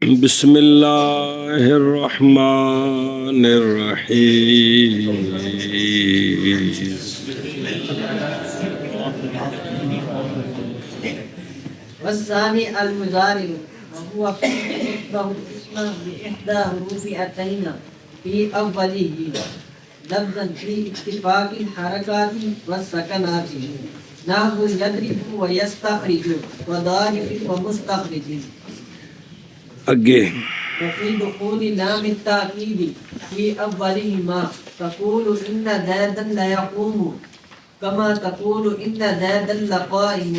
بسم اللہ الرحمن الرحیم والثاني المضارع وهو فعل يشبه الاسم بإحدى حروف أتين في أوله لفظا في اتفاق الحركات والسكنات نحو يضرب ويستخرج وضارب ومستخرج. اگے وفي دخول لام التأكيد في أولهما تقول إن زيدا ليقوم كما تقول إن زيدا لقائم.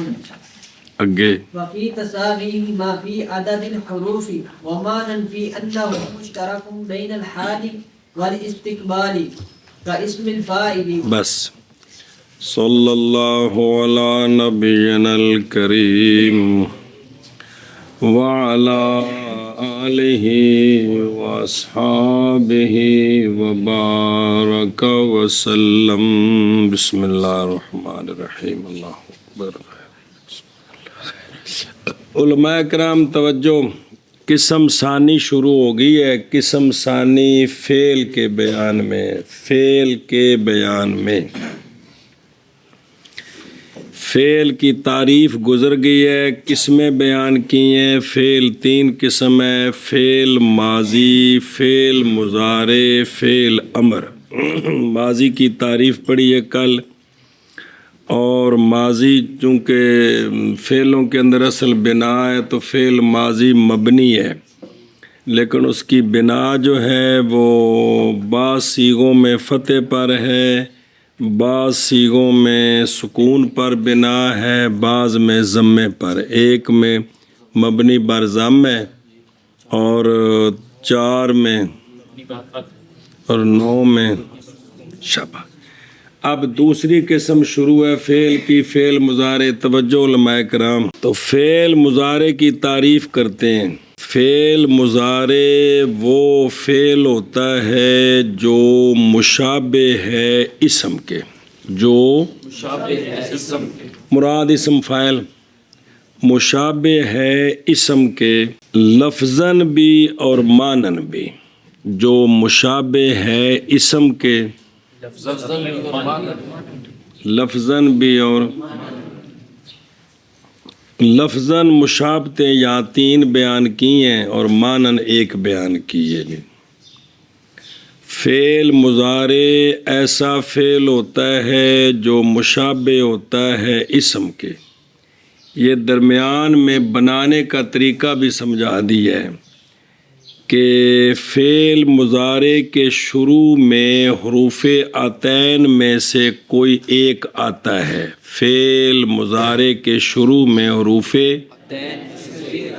اگے وفي تساويهما في عدد الحروف ومعنى في أنه مشترك بين الحال والاستقبال كاسم الفاعل. بس صلی اللہ علی نبینا الکریم وعلی آلہ واصحابہ وبارک وسلم. بسم اللہ الرحمن الرحیم. اللہ اکبر. علماء کرام توجہ، قسم ثانی شروع ہو گئی ہے. قسم ثانی فعل کے بیان میں. فعل کی تعریف گزر گئی ہے، قسمیں بیان کی ہیں. فعل 3 قسم ہے: فعل ماضی، فعل مضارع، فعل امر. ماضی کی تعریف پڑھی ہے کل، اور ماضی چونکہ فعلوں کے اندر اصل بنا ہے تو فعل ماضی مبنی ہے، لیکن اس کی بنا جو ہے وہ بعض صیغوں میں فتح پر ہے، بعض صیغوں میں سکون پر بنا ہے، بعض میں ضمے پر. ایک میں مبنی بر ضم ہے، اور 4 میں اور 9 میں شبہ. اب دوسری قسم شروع ہے فعل کی، فعل مضارع. توجہ علماء کرام، تو فعل مضارع کی تعریف کرتے ہیں. فعل مضارع وہ فعل ہوتا ہے جو مشابہ ہے اسم کے. جو مراد اسم فاعل مشابہ ہے اسم کے، لفظاً بھی اور معنن بھی. جو مشابہ ہے اسم کے لفظاً بھی اور لفظاً مشابہتیں یہاں 3 بیان کی ہیں اور معنن 1 بیان کی ہے. فعل مضارع ایسا فعل ہوتا ہے جو مشابہ ہوتا ہے اسم کے. یہ درمیان میں بنانے کا طریقہ بھی سمجھا دیا ہے کہ فعل مضارع کے شروع میں حروف عطین میں سے کوئی ایک آتا ہے. فعل مضارع کے شروع میں حروف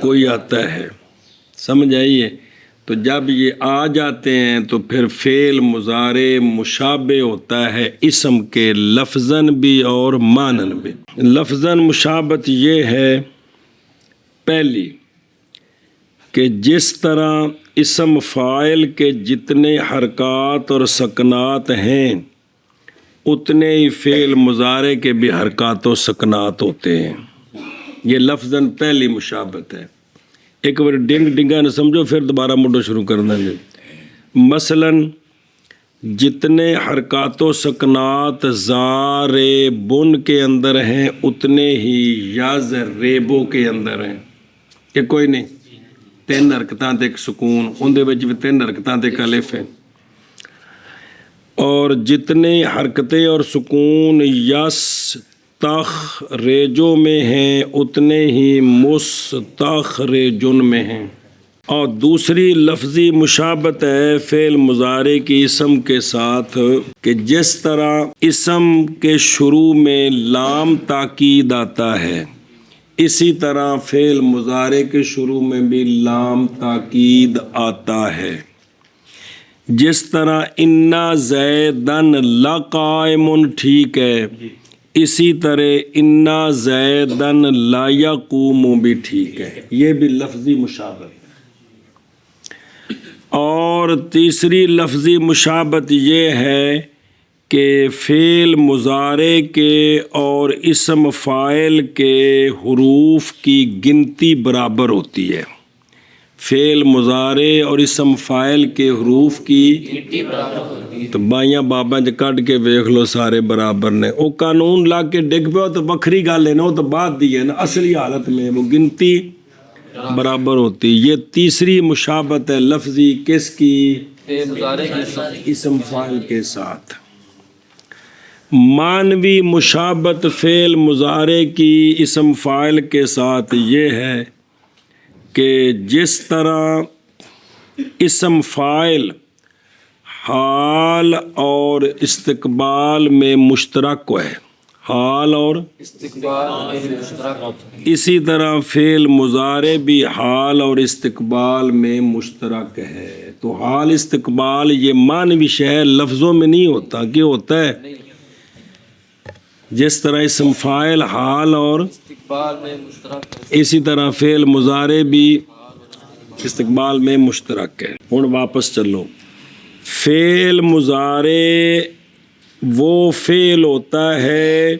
کوئی آتا ہے، سمجھ آئیے؟ تو جب یہ آ جاتے ہیں تو پھر فعل مضارع مشابہ ہوتا ہے اسم کے، لفظاً بھی اور معنن بھی. لفظاً مشابہت یہ ہے پہلی کہ جس طرح اسم فاعل کے جتنے حرکات اور سکنات ہیں اتنے ہی فعل مضارع کے بھی حرکات و سکنات ہوتے ہیں. یہ لفظاً پہلی مشابہت ہے. ایک بار ڈنگ ڈنگا نہ سمجھو پھر دوبارہ مڈو شروع کر دیں گے. مثلاً جتنے حرکات و سکنات زار بن کے اندر ہیں اتنے ہی یاز ریبو کے اندر ہیں. کہ کوئی نہیں، 3 حرکتاں تے ایک سکون، اندے وچ بھی 3 حرکتاں تے ایک الف ہے. اور جتنے حرکتیں اور سکون یس تخ ریجو میں ہیں اتنے ہی مستخرجن میں ہیں. اور دوسری لفظی مشابہت ہے فعل مضارع کی اسم کے ساتھ کہ جس طرح اسم کے شروع میں لام تاکید آتا ہے اسی طرح فعل مضارع کے شروع میں بھی لام تاکید آتا ہے. جس طرح انا زیدن لقائم ٹھیک ہے، اسی طرح انا زیدن لا یقوم بھی ٹھیک ہے. یہ بھی لفظی مشابہت. اور تیسری لفظی مشابہت یہ ہے کہ فعل مضارع کے اور اسم فاعل کے حروف کی گنتی برابر ہوتی ہے. فعل مضارع اور اسم فاعل کے حروف کی تو بائیاں بابا چ کٹ کے ویکھ لو سارے برابر نے وہ قانون لا کے ڈگ پو تو وکری گل ہے نا وہ تو بعد دی ہے نا اصلی حالت میں وہ گنتی برابر ہوتی یہ تیسری مشابہت ہے لفظی کس کی اسم فاعل کے ساتھ معنوی مشابہت فعل مضارع کی اسم فاعل کے ساتھ یہ ہے کہ جس طرح اسم فاعل حال اور استقبال میں مشترک ہے حال اور اسی طرح فعل مضارع بھی حال اور استقبال میں مشترک ہے تو حال استقبال یہ معنوی شے لفظوں میں نہیں ہوتا کہ ہوتا ہے جس طرح اسم فاعل حال اور اسی طرح فعل مضارع بھی استقبال میں مشترک ہے ہن واپس چلو فعل مضارع وہ فعل ہوتا ہے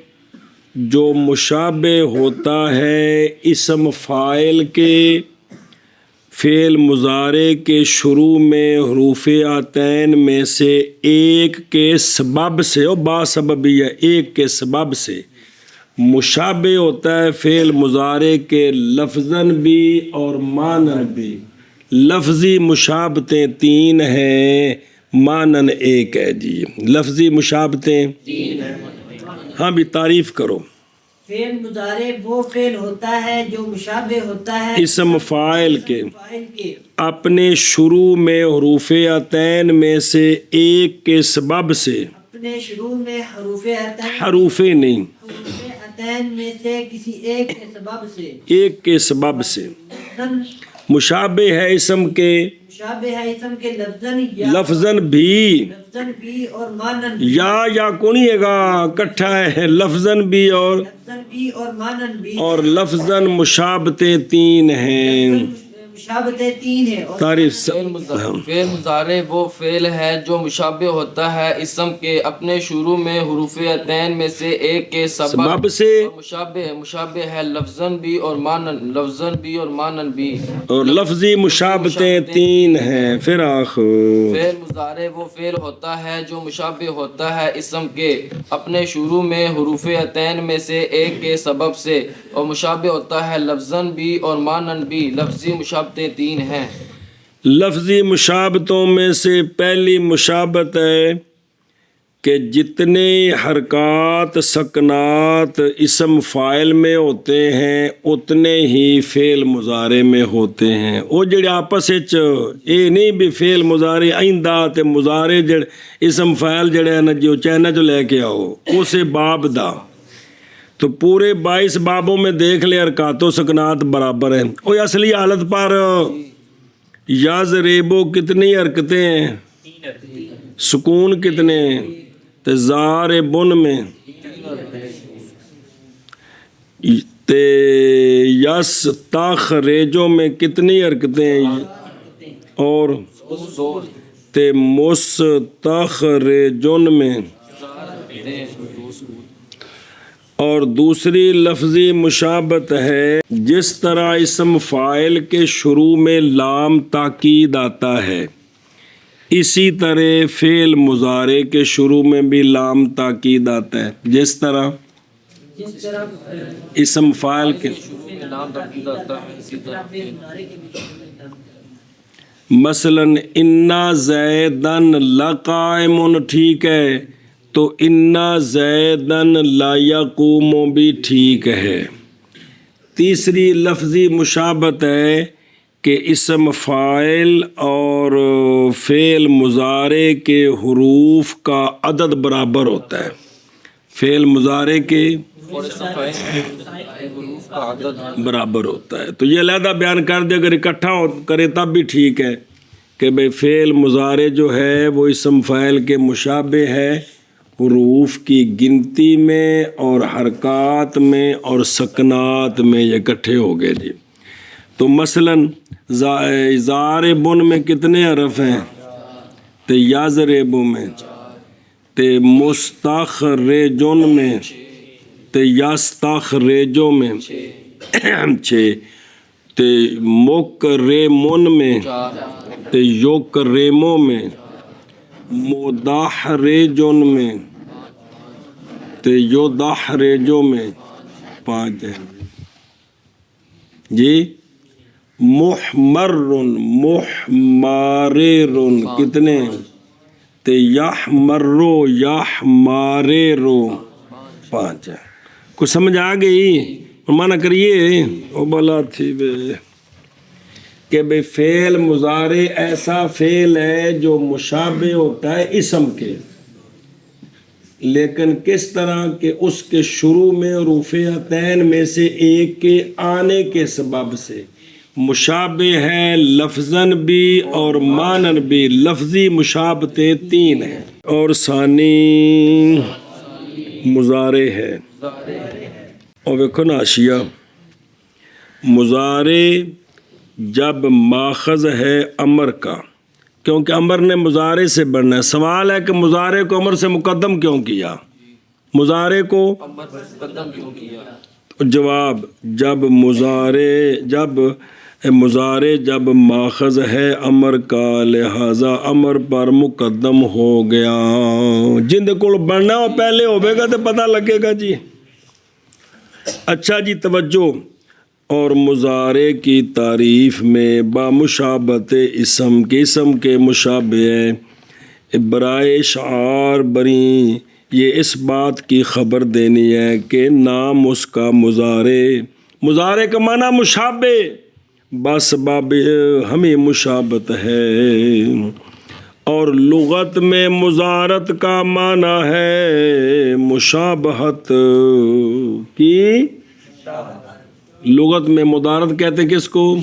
جو مشابہ ہوتا ہے اسم فاعل کے فعل مضارع کے شروع میں حروف آتین میں سے ایک کے سبب سے اور با سببیہ ایک کے سبب سے مشابہ ہوتا ہے فعل مضارع کے لفظاً بھی اور معنن بھی لفظی مشابہتیں 3 ہیں معنن 1 ہے جی لفظی مشابہتیں ہاں بھی تعریف کرو فعل مضارع وہ فعل ہوتا ہے جو مشابہ ہوتا ہے اسم فاعل کے اپنے شروع میں حروف آتین میں سے ایک کے سبب سے اپنے شروع میں حروف حروف نہیں آتین میں سے کسی ایک کے سبب سے ایک کے سبب سے مشابہ ہے اسم کے مشابہ ہے اسم کے لفظاً بھی اور معنن یا کو نہیں ہے گا کٹھا ہے لفظاً بھی اور معنن بھی اور لفظاً مشابہتیں 3 ہیں مشابہتیں 3 ہیں تعریف فعل مضارع وہ فعل ہے جو مشابہ ہوتا ہے اسم کے اپنے شروع میں حروف آتین میں سے ایک کے سبب سے مشابہ ہے لفظاً بھی اور معنن بھی اور لفظی مشابہتیں 3 ہیں پھر آخر فعل مضارع وہ فعل ہوتا ہے جو مشابہ ہوتا ہے اسم کے اپنے شروع میں حروف آتین میں سے ایک کے سبب سے اور مشابہ ہوتا ہے لفظاً بھی اور معنن بھی لفظی مشابہتیں 3 ہیں لفظی مشابہتوں میں سے پہلی مشابہت ہے کہ جتنے حرکات سکنات اسم فاعل میں ہوتے ہیں اتنے ہی فعل مضارع میں ہوتے ہیں وہ جڑے آپس وچ یہ نہیں بھی فعل مضارع آئندہ تے مضارع جڑ اسم فاعل جڑے نا جو چہنا جو لے کے آؤ اسے باب دا تو پورے 22 بابوں میں دیکھ لے حرکات و سکنات برابر ہیں وہ اصلی حالت پر یاز ریبو کتنی حرکتیں ہیں سکون کتنے تے زار بن میں تے یس تاخ ریجو میں کتنی حرکتیں ہیں اور تے مس تاخ ریجن میں اور دوسری لفظی مشابہت ہے جس طرح اسم فاعل کے شروع میں لام تاکید آتا ہے اسی طرح فعل مضارع کے شروع میں بھی لام تاکید آتا ہے جس طرح اسم فاعل کے مثلا انا زیدن لقائم ٹھیک ہے تو انا زیدن لا یقوم بھی ٹھیک ہے تیسری لفظی مشابہت ہے کہ اسم فاعل اور فعل مضارع کے حروف کا عدد برابر ہوتا ہے فعل مضارع کے برابر ہوتا ہے تو یہ علیحدہ بیان کر دے اگر اکٹھا کرے تب بھی ٹھیک ہے کہ بھئی فعل مضارع جو ہے وہ اسم فاعل کے مشابہ ہے حروف کی گنتی میں اور حرکات میں اور سکنات میں یہ اکٹھے ہو گئے جی تو مثلا زاربن میں کتنے حرف ہیں تے یازربو میں تے مستخرجن میں تے یستخرجو میں 6 تے مکرمون میں تے یکرموں میں مدحرجن میں تے یدحرجو میں 5 ہے جی محمرن محماررن کتنے تے یحمرو یحماررو 5 ہے کچھ سمجھ آ گئی مانا کریے او بلا تھی بے کہ بے فعل مضارع ایسا فعل ہے جو مشابہ ہوتا ہے اسم کے لیکن کس طرح کہ اس کے شروع میں حروف عطین میں سے ایک کے آنے کے سبب سے مشابہ ہے لفظاً بھی اور معنن بھی لفظی مشابہتیں 3 ہیں اور ثانی مضارع ہے اور ویکھو نا اشیاء مضارع جب ماخذ ہے امر کا کیونکہ امر نے مضارع سے بڑھنا ہے سوال ہے کہ مضارع کو امر سے مقدم کیوں کیا مضارع کو مقدم کیوں کیا جواب جب مضارع جب ماخذ ہے امر کا لہذا امر پر مقدم ہو گیا جن کو بڑھنا ہو پہلے ہوئے گا تو پتہ لگے گا جی اچھا جی توجہ اور مضارع کی تعریف میں بامشابہت اسم کے مشابہ ہے برائے اشعار بری یہ اس بات کی خبر دینی ہے کہ نام اس کا مضارع کا معنی مشابہ بس باب ہمیں مشابہت ہے اور لغت میں مضارعت کا معنی ہے مشابہت کی لغت میں مضارعت کہتے ہیں کس کو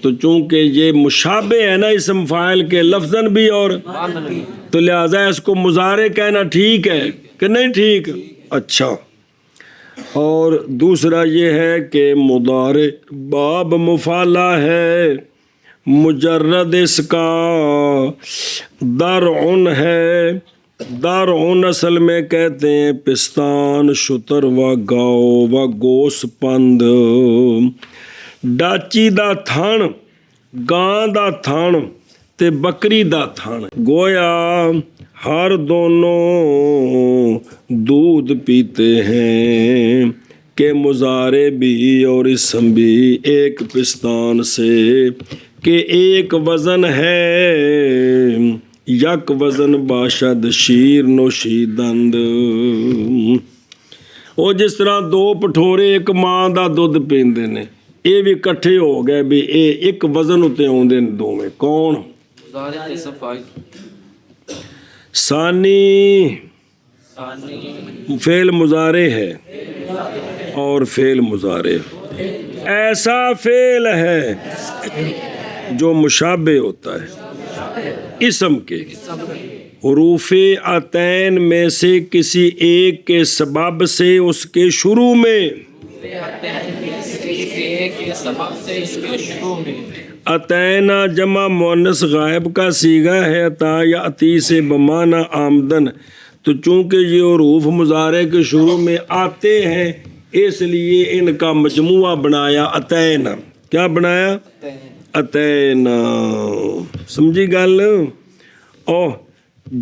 تو چونکہ یہ مشابہ ہے نا اسم فاعل کے لفظاً بھی اور تو لہذا اس کو مضارع کہنا ٹھیک ہے کہ نہیں ٹھیک اچھا اور دوسرا یہ ہے کہ مضارع باب مفعلہ ہے مجرد اس کا درعن ہے درعن اصل میں کہتے ہیں پستان شتر و گاؤ و گوس پند ڈاچی دا تھن گاں دا تھن تے بکری دا تھن گویا ہر دونوں دودھ پیتے ہیں کہ مضارع بھی اور اسم بھی ایک پستان سے کہ ایک وزن ہے یک وزن باشد شیر نوشی دند وہ جس طرح 2 پٹھورے ایک ماں دا دودھ پیندے نے یہ بھی کٹھے ہو گئے بھی اے ایک وزن اتے ہوندے نے دوویں کون مضارع اسم فاعل ثانی فعل مضارع ہے اور فعل مضارع ایسا فعل ہے جو مشابہ ہوتا ہے اسم کے حروف عطین میں سے کسی ایک کے سبب سے اس کے شروع میں عطینہ جمع مؤنث غائب کا صیغہ ہے عطا یا عطی سے بمعنی آمدن تو چونکہ یہ حروف مضارع کے شروع میں آتے ہیں اس لیے ان کا مجموعہ بنایا عطینہ کیا بنایا عطینہ سمجھی گل او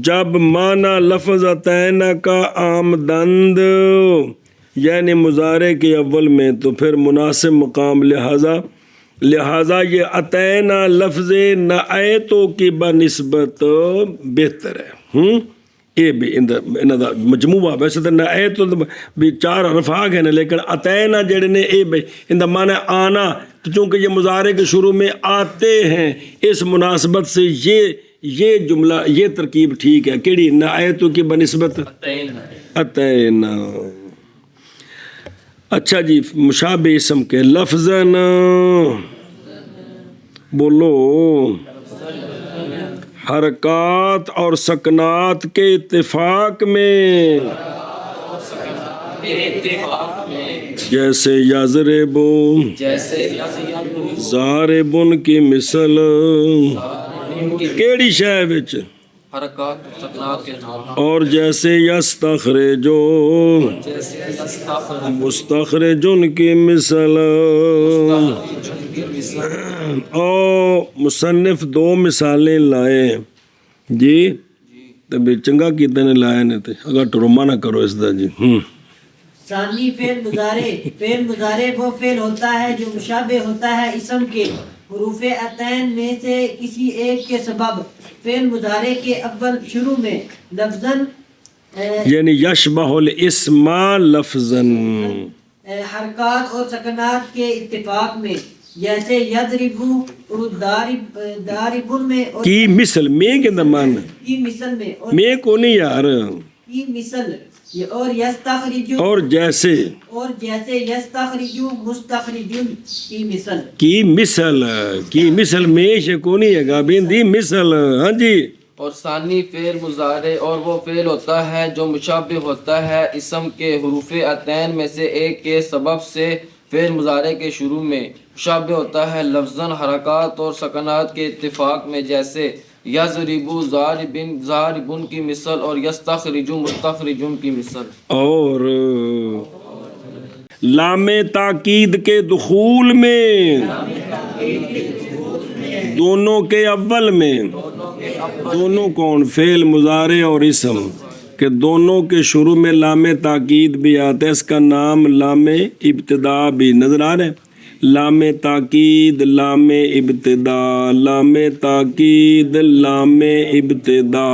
جب معنی لفظ عطینہ کا آمدند یعنی مضارع کے اول میں تو پھر مناسب مقام لہذا یہ عطینہ لفظ نعیتوں کی بنسبت بہتر ہے یہ بھی مجموعہ ویسے تو نعیت بھی 4 حرف آ گئے نا لیکن عطینہ جڑے نے یہ بھی ان دا معنی آنا تو چونکہ یہ مضارع کے شروع میں آتے ہیں اس مناسبت سے یہ جملہ یہ ترکیب ٹھیک ہے کیڑی نعیتوں کی بنسبت عطینہ اچھا جی مشابہ اسم کے لفظاً بولو حرکات اور سکنات کے اتفاق میں جیسے یضربو ضاربن کی مثل کیڑی شے وچ حرکات و سکنات کے نام، اور جیسے یستخرجو جیسے یستخرج مستخرجن کی مثل، جن کی مثال، اور مصنف دو مثالیں لائے جی تو بھی چنگا کیتے نے لائے نے تے اگر ٹرما نہ کرو اس دا جی ثانی فعل مضارع وہ فعل ہوتا ہے جو مشابہ ہوتا ہے اسم کے حروف عطین میں سے کسی ایک کے سبب فعل مضارع کے اول شروع میں لفظاً یعنی یشبہ الاسم لفظاً حرکات اور سکنات کے اتفاق میں، جیسے یضربو اور داربن میں، اور کی مثل میں کے درمان کی مثل میں، اور میں کو نہیں یار کی مثل، اور یستخرجو، اور جیسے یستخرجو مستخرجن کی مثل، کی مثل میں کو نہیں ہے گا بندی مثل ہاں جی اور ثانی فعل مضارع اور وہ فعل ہوتا ہے جو مشابہ ہوتا ہے اسم کے حروف عطین میں سے ایک کے سبب سے فعل مضارع کے شروع میں مشابہ ہوتا ہے لفظاً حرکات اور سکنات کے اتفاق میں، جیسے یضربو ضاربن کی مثل اور یستخرجو مستخرجن کی مثل، اور لام تاکید کے دخول میں دونوں کے اول میں، دونوں کون فعل مضارع اور اسم کہ دونوں کے شروع میں لام تاکید بھی آتا ہے، اس کا نام لام ابتدا بھی نظر آ رہا ہے، لام تاکید لام ابتدا، لام تاکید لام ابتدا،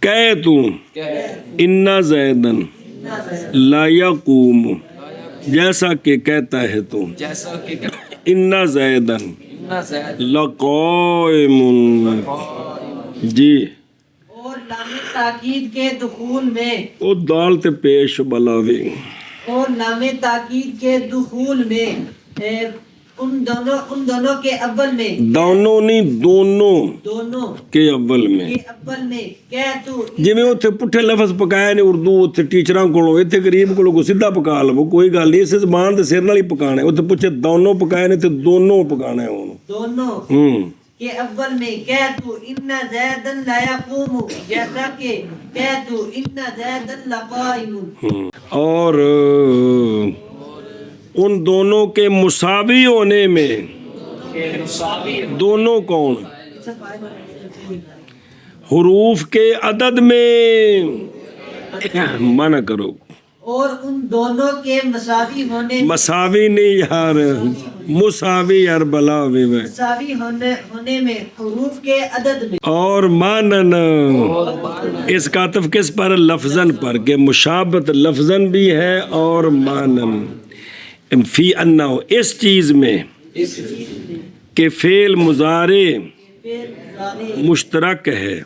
کہہ تو ان زیدن لا یقوم، جیسا کہ کہتا ہے تو جیسا کہ ان زیدن زید لقائم جی، اور لام تاکید کے دخول میں، او دال تے پیش بلاوی، اور لام تاکید کے دخول میں ان دونوں کے اول میں، دونوں نہیں دونوں دونوں کے اول میں، کے اول میں کہہ تو جویں اوتھے پٹھے لفظ پکائے نے اردو اوتھے ٹیچراں کولوں، ایتھے غریب کولوں کو سیدھا پکا لو، کوئی گل نہیں، اس زبان تے سر نال ہی پکانا ہے، اوتھے پوچھے دونوں پکائے نے تے دونوں پکانا ہے ہن دونوں کے اول میں کہہ تو ان زیدن لا یقوم، جیسا کہ کہہ تو ان زیدن لقائم، اور ان دونوں کے مساوی ہونے میں، دونوں کون حروف کے عدد میں منع کرو، اور ان دونوں کے مساوی ہونے، مساوی نہیں یار مساوی یار بلاوی میں، مساوی ہونے میں حروف کے عدد میں، اور مانن اس کا عطف کس پر؟ لفظاً پر، کہ مشابت لفظاً بھی ہے اور مانن، فی انہو اس چیز میں کہ فعل مضارع مشترک ہے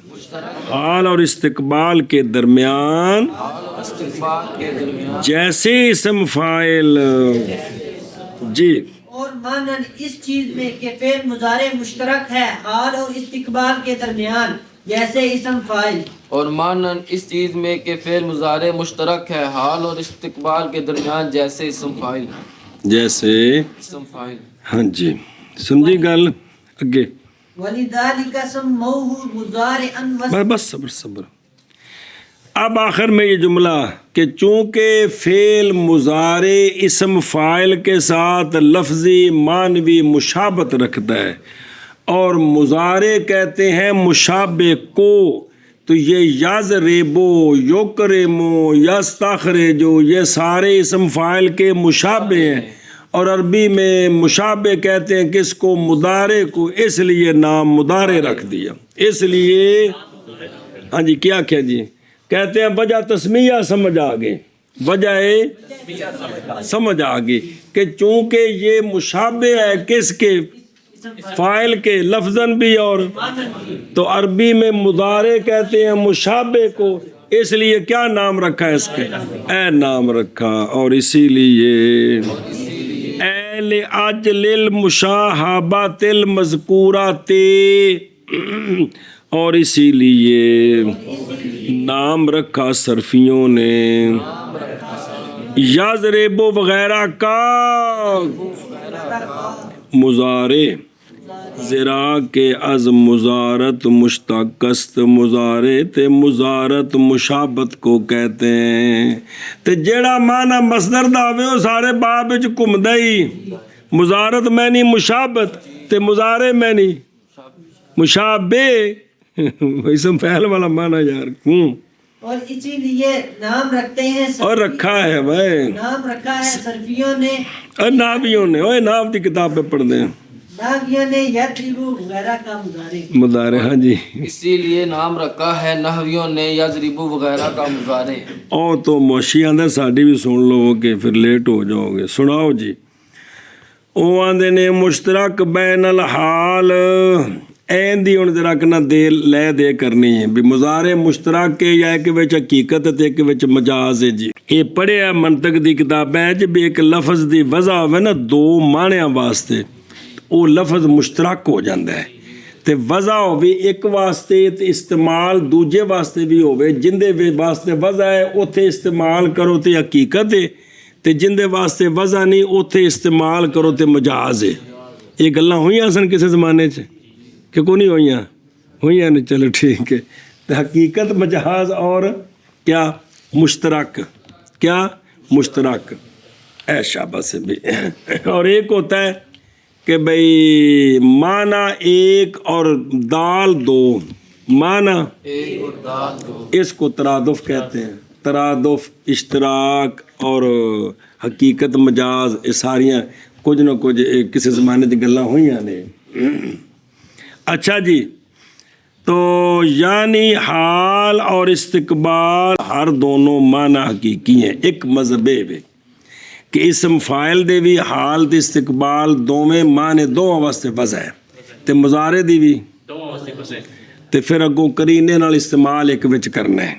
حال اور استقبال کے درمیان، استغفار کے درمیان، جیسے اسم فاعل جی، اور مانن اس چیز میں کہ فعل مضارع مشترک ہے حال اور استقبال کے درمیان، جیسے اسم فاعل، اور مانن اس چیز میں کہ فعل مضارع مشترک ہے حال اور استقبال کے درمیان، جیسے اسم فاعل، جیسے اسم فاعل، ہاں جی سمجھی گل اگے وَلِذَلِكَ سَمَّوْهُ مُضَارِعًا بس صبر اب آخر میں یہ جملہ کہ چونکہ فعل مضارع اسم فاعل کے ساتھ لفظی معنوی مشابت رکھتا ہے اور مضارع کہتے ہیں مشابہ کو، تو یہ یضربو یکرمو یستخرجو یہ سارے اسم فاعل کے مشابہ ہیں، اور عربی میں مشابہ کہتے ہیں کس کو؟ مضارع کو، اس لیے نام مضارع رکھ دیا، اس لیے ہاں جی کیا کیا جی کہتے ہیں وجہ تسمیہ سمجھ آگے، وجہ سمجھ آگے کہ چونکہ یہ مشابہ ہے کس کے؟ فاعل کے، لفظاً بھی اور تو عربی میں مضارع کہتے ہیں مشابہ کو، اس لیے کیا نام رکھا ہے اس کے؟ اے نام رکھا، اور اسی لیے اے لأجل المشاہبۃ المذکورۃ، اور اسی لیے نام رکھا صرفیوں نے یضرب وغیرہ کا مضارع زرا کے از مزارت مشتق است مزارے تے مزارت مشابت کو کہتے ہیں تے جیڑا معنی مصدر دا ہوئے وہ سارے باب وچ گھومدا ہی مزارت میں نہیں مشابت تے مزارے میں نہیں مشابہ اسم فعل والا معنی یار اور اسی لیے نام رکھتے ہیں اور رکھا ہے بھائی نام رکھا ہے صرفیوں نے اور ناویوں نے اوے ناو دی کتاب پہ پڑھ دیں ناویوں نے یضربو وغیرہ کا مضارع مضارع ہاں جی اسی لیے نام رکھا ہے نحویوں نے یضربو وغیرہ کا مضارع او تو موشی آندہ ساڑی بھی سن لو کہ پھر لیٹ ہو جاؤ گے سناؤ جی او آندے نے مشترک بین الحال این دی ان درک نہ دے لے دے کرنی ہے بھی مضارع مشترک کے یا ایک وچ حقیقت تے ایک وچ مجاز ہے جی یہ پڑھیا منطق دی کتاب ہے جب ایک لفظ دی وضع ہوئے نا دو معنیاں واسطے وہ لفظ مشترک ہو جاندہ ہے تے وضع ہوئے ایک واسطے تے استعمال دوجے واسطے بھی ہوئے جندے واسطے وضع ہے اوتھے استعمال کرو تے حقیقت ہے تے جندے واسطے وضع نہیں اوتھے استعمال کرو تے مجاز ہے یہ گلاں ہوئیاں سن کسے زمانے چھے کہ کو نہیں ہوئیاں نہیں چلو ٹھیک ہے تے حقیقت مجاز اور کیا مشترک اے شابہ سے بھی اور ایک ہوتا ہے کہ بھئی معنی ایک اور دال دو معنی ایک اور دال دو اس کو ترادف کہتے ہیں ترادف اشتراک اور حقیقت مجاز یہ ساریاں کچھ نہ کچھ کسی زمانے دی گلاں ہوئیاں نے اچھا جی تو یعنی حال اور استقبال ہر دونوں معنی حقیقی ہیں ایک مذہبے میں کہ اسم فائل دے بھی حال تے استقبال دوویں معنی دوواں واسطے وضع ہے تے مضارع دی بھی دوواں واسطے وضع ہے تے پھر اگوں کرینے نال استعمال ایک وچ کرنا ہے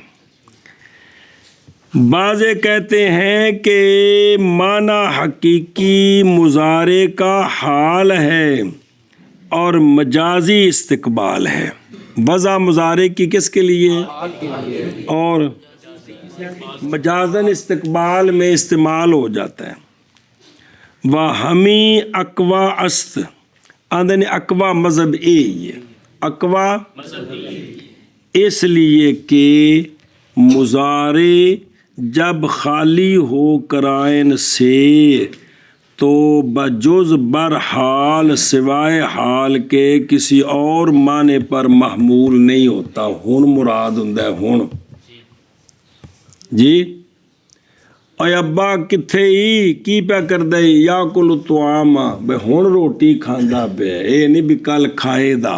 بعضے کہتے ہیں کہ معنی حقیقی مضارع کا حال ہے اور مجازی استقبال ہے وضع مضارع کی کس کے لیے اور مجازن استقبال میں استعمال ہو جاتا ہے وہمی اقوا است آندھنے اقوا مذہب ہی ہے اقوا اس لیے کہ مضارع جب خالی ہو قرائن سے تو بجز برحال سوائے حال کے کسی اور معنی پر محمول نہیں ہوتا ہن مراد ہوندا ہے ہن جی اے ابا کتھے ہی کی پیا کردا ہے یا کل طعام بے ہن روٹی کھاندا پیا اے نہیں بھی کل کھائے دا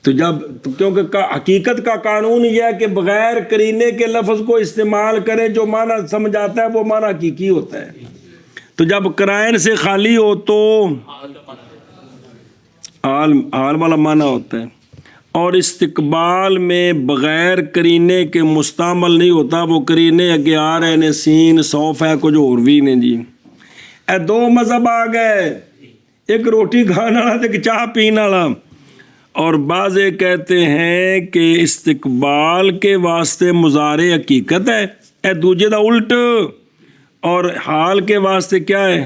تو جب کیونکہ حقیقت کا قانون یہ ہے کہ بغیر قرینے کے لفظ کو استعمال کریں جو معنی سمجھ آتا ہے وہ معنی حقیقی ہوتا ہے تو جب قرائن سے خالی ہو تو حال والا معنی ہوتا ہے اور استقبال میں بغیر قرینے کے مستعمل نہیں ہوتا وہ قرینے اگے آ رہے ہیں سین صوف ہے کچھ اور بھی نے جی اے دو مذہب آ گئے ایک روٹی کھانا والا ایک چاہ پینا والا اور بعضے کہتے ہیں کہ استقبال کے واسطے مضارع حقیقت ہے اے دوجے دا الٹ اور حال کے واسطے کیا ہے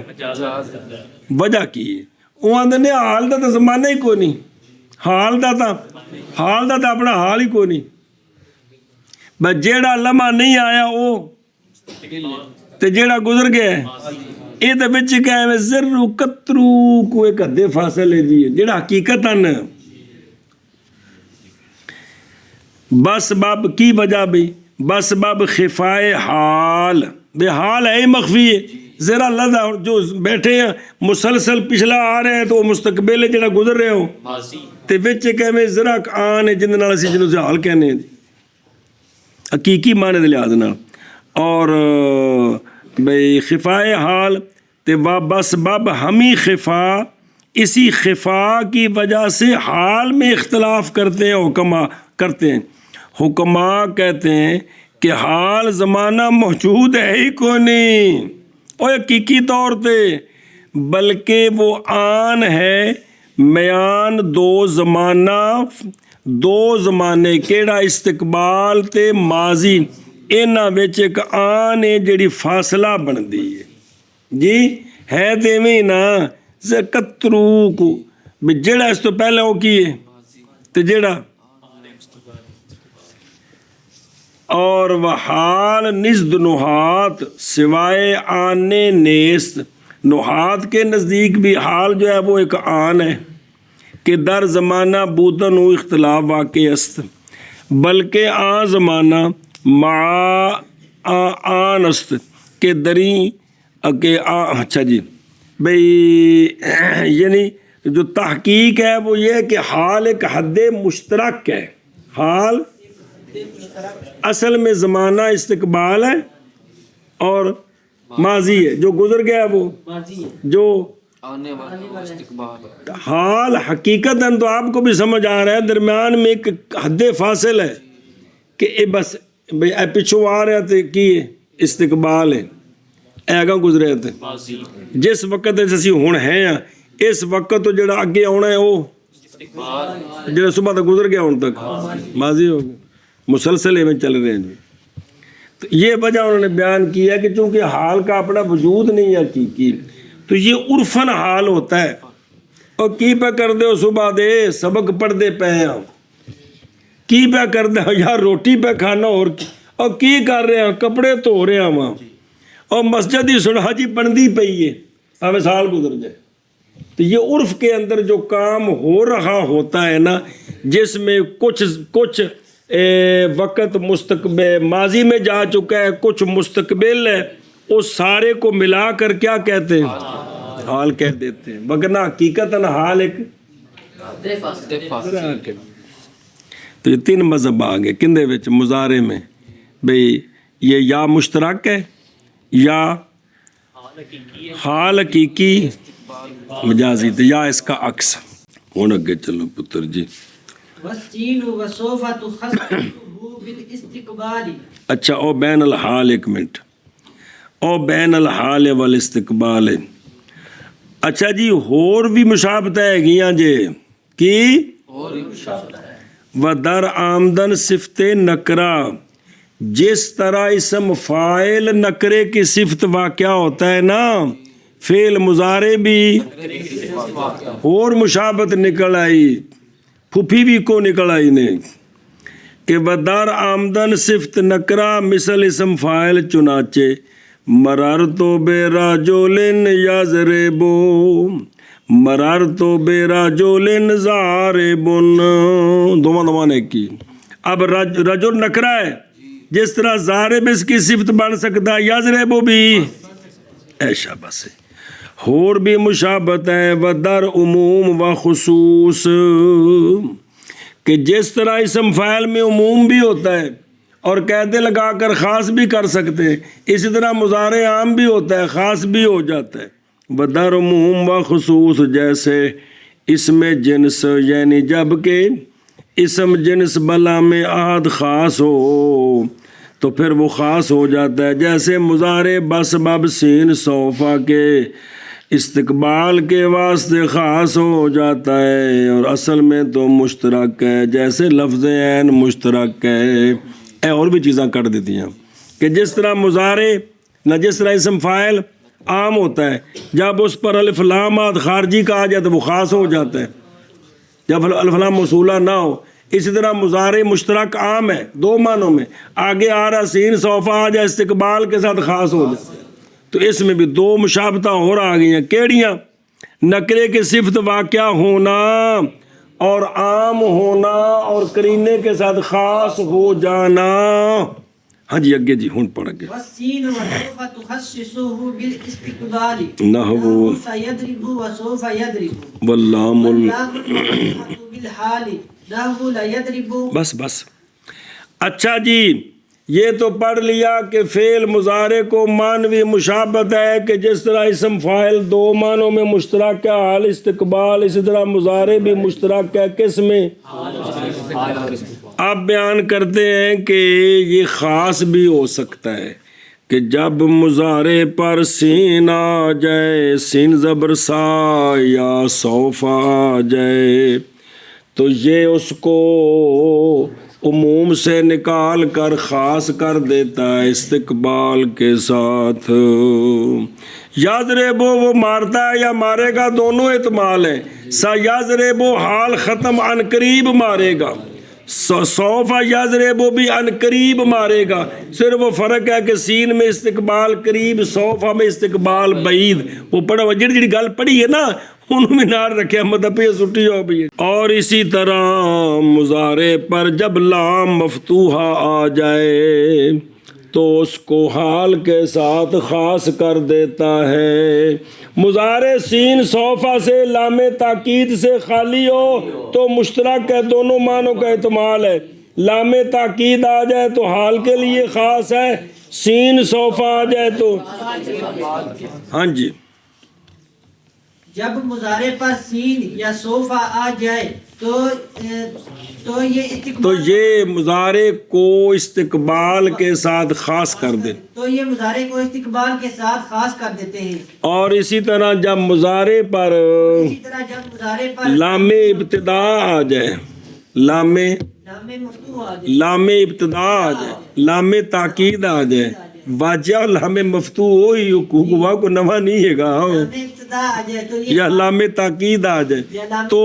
وجہ کی ہے وہ آندے نے حال دا تا زمانہ ہی کوئی نہیں حال دا تا اپنا حال ہی کوئی نہیں بس جیڑا لمحہ نہیں آیا وہ تے جیڑا گزر گیا ہے یہ تو بچ کیا ہے ذرو قطرو کو ایک ادھے فاصلے دی جیڑا حقیقت ہے بس باب کی وجہ بھی بس باب خفائے حال بے حال ہے ہی مخفی ہے ذرا لدہ جو بیٹھے ہیں مسلسل پچھلا آ رہے ہیں تو وہ مستقبل ہے جڑا گزر رہے ہو تے وچ کہے ذرا آن ہے جن نال اسی جنوں سے حال کہنے ہیں حقیقی معنی دے لحاظ نال اور بھئی خفائے حال تے بس باب ہمی خفا اسی خفا کی وجہ سے حال میں اختلاف کرتے ہیں حکما کرتے ہیں حکما کہتے ہیں کہ حال زمانہ موجود ہے ہی کوئی نہیں اور حقیقی طور پہ بلکہ وہ آن ہے میان دو زمانے کیڑا استقبال تے ماضی انہاں وچ ایک آن ہے جڑی فاصلہ بندی ہے جی ہے تے میں نا زکترو کو بھی جڑا اس تو پہلے وہ کی ہے تو جڑا اور وحال نزد نحات سوائے آنے نیست، نحات کے نزدیک بھی حال جو ہے وہ ایک آن ہے کہ در زمانہ بودن و اختلاف واقع است، بلکہ آن زمانہ مع آن است کہ دری کہ اچھا جی بھئی یعنی جو تحقیق ہے وہ یہ ہے کہ حال ایک حد مشترک ہے، حال اصل میں زمانہ استقبال ہے اور ماضی ہے، جو گزر گیا وہ جو آنے والا استقبال، حال حقیقت تو آپ کو بھی سمجھ آ رہا ہے درمیان میں ایک حد فاصل ہے کہ اے بس بھئی اے پچھو آ رہے تھے کی استقبال ہے، اے آگاں گزرے تھے جس وقت اسی ہون ہیں اس وقت تو جڑا اگے آنا ہے وہ جڑا صبح تک گزر گیا ہون تک ماضی ہو گیا، مسلسل میں چل رہے ہیں جی۔ تو یہ وجہ انہوں نے بیان کیا کہ چونکہ حال کا اپنا وجود نہیں ہے حقیقی، تو یہ عرفاً حال ہوتا ہے۔ اور کی پہ کر دے ہو صبح دے سبق پڑھ دے پہ ہیں کی پہ کر دے یار روٹی پہ کھانا اور کی کر رہے ہیں کپڑے دھو رہے ہیں وہاں اور مسجد ہی سنا جی بندی پئی ہے ہمیں سال گزر جائے۔ تو یہ عرف کے اندر جو کام ہو رہا ہوتا ہے نا جس میں کچھ وقت مستقبل ماضی میں جا چکا ہے کچھ مستقبل ہے، اس سارے کو ملا کر کیا کہتے ہیں حال کہہ دیتے ہیں، وگرنہ حقیقتاً حال ایک تو یہ تین مذہب آگے کندے وچ مضارع میں بھئی یہ یا مشترک ہے یا حال حقیقی مجازی تو یا اس کا عکس۔ ہون اگے چلو پتر جی۔ والسین وسوف تخصصه بالاستقبال۔ اچھا او بین الحال ایک منٹ، او بین الحال والاستقبال، اچھا جی ہور بھی مشابہت ہے گیاں جے کی و در آمدن صفت نکرہ، جس طرح اسم فاعل نکرے کی صفت واقعہ ہوتا ہے نا فعل مضارع بھی اور مشابہت نکل آئی، پھپھی بھی کو نکل آئی نے کہ بدار آمدن صفت نکرہ مثل اسم فاعل چنانچہ مررتو بے رجل یضربو، مررتو بے رجل ضارب، دونوں نے کی۔ اب رجل نکرہ ہے جس طرح ضارب اس کی صفت بن سکتا ہے یضربو بھی ایشا بس ہے۔ اور بھی مشابہت ہے ودر عموم و خصوص، کہ جس طرح اسم فاعل میں عموم بھی ہوتا ہے اور قیدیں لگا کر خاص بھی کر سکتے ہیں، اسی طرح مضارع عام بھی ہوتا ہے خاص بھی ہو جاتا ہے۔ ودر عموم و خصوص جیسے اسم جنس، یعنی جب کہ اسم جنس بلا میں احد خاص ہو تو پھر وہ خاص ہو جاتا ہے، جیسے مضارع بسبب سین سوفا کے استقبال کے واسطے خاص ہو جاتا ہے اور اصل میں تو مشترک ہے، جیسے لفظ عین مشترک ہے۔ اور بھی چیزاں کر دیتی ہیں کہ جس طرح مضارع نہ جس طرح اسم فاعل عام ہوتا ہے جب اس پر الف لام خارجی کہا جائے تو وہ خاص ہو جاتا ہے جب الف لام موصولہ نہ ہو، اسی طرح مضارع مشترک عام ہے دو معنوں میں، آگے آ رہا سین سوفا آ جائے استقبال کے ساتھ خاص ہو جاتا ہے۔ تو اس میں بھی دو مشابہتیں اور آ گئی ہیں، کیڑیاں؟ نکرے کی صفت واقعہ ہونا اور عام ہونا اور قرینے کے ساتھ خاص ہو جانا۔ ہاں جی اگے جی ہون پڑھ گئے۔ والسین وسوف تخصصه بالاستقبال نحو سيضرب وسوف يضرب واللام واللام بالحال نحو لا يضرب۔ بس اچھا جی یہ تو پڑھ لیا کہ فعل مضارع کو معنوی مشابہت ہے کہ جس طرح اسم فاعل دو معنوں میں مشترک ہے حال استقبال، اسی طرح مضارع بھی مشترک ہے کس میں؟ آپ بیان کرتے ہیں کہ یہ خاص بھی ہو سکتا ہے کہ جب مضارع پر سین آ جائے، سین زبر سا یا سوف آ جائے تو یہ اس کو عموم سے نکال کر خاص کر دیتا ہے استقبال کے ساتھ. یضرب وہ مارتا ہے یا مارے گا، دونوں احتمال ہیں. سیضرب حال ختم، عن قریب مارے گا. سوف یضرب بھی عن قریب مارے گا. صرف وہ فرق ہے کہ سین میں استقبال قریب، سوف میں استقبال بعید. وہ پڑھا جڑی جڑی گل پڑھی ہے نا انہوں میں نال رکھے مطلب یہ سٹی ہو بھی. اور اسی طرح مضارع پر جب لام مفتوحہ آ جائے تو اس کو حال کے ساتھ خاص کر دیتا ہے. مضارع سین صوفہ سے لام تاکید سے خالی ہو تو مشترک ہے، دونوں معنوں کا احتمال ہے. لام تاکید آ جائے تو حال کے لیے خاص ہے، سین صوفہ آ جائے تو ہاں جی. جب مضارع پر سین یا صوفہ آ جائے تو یہ مضارع کو استقبال کے ساتھ خاص کر دے، تو یہ مضارع کو استقبال کے ساتھ خاص کر دیتے ہیں. اور اسی طرح جب مضارع پر لام ابتدا آ جائے، لام مفتوح آ جائے، لام ابتدا آ جائے، لام تاکید آ جائے، واجہ لام مفتوح ہوئی ہوا کو نوا نہیں ہے گا، ابتدا آ جائے تو یا لام تاکید آ جائے تو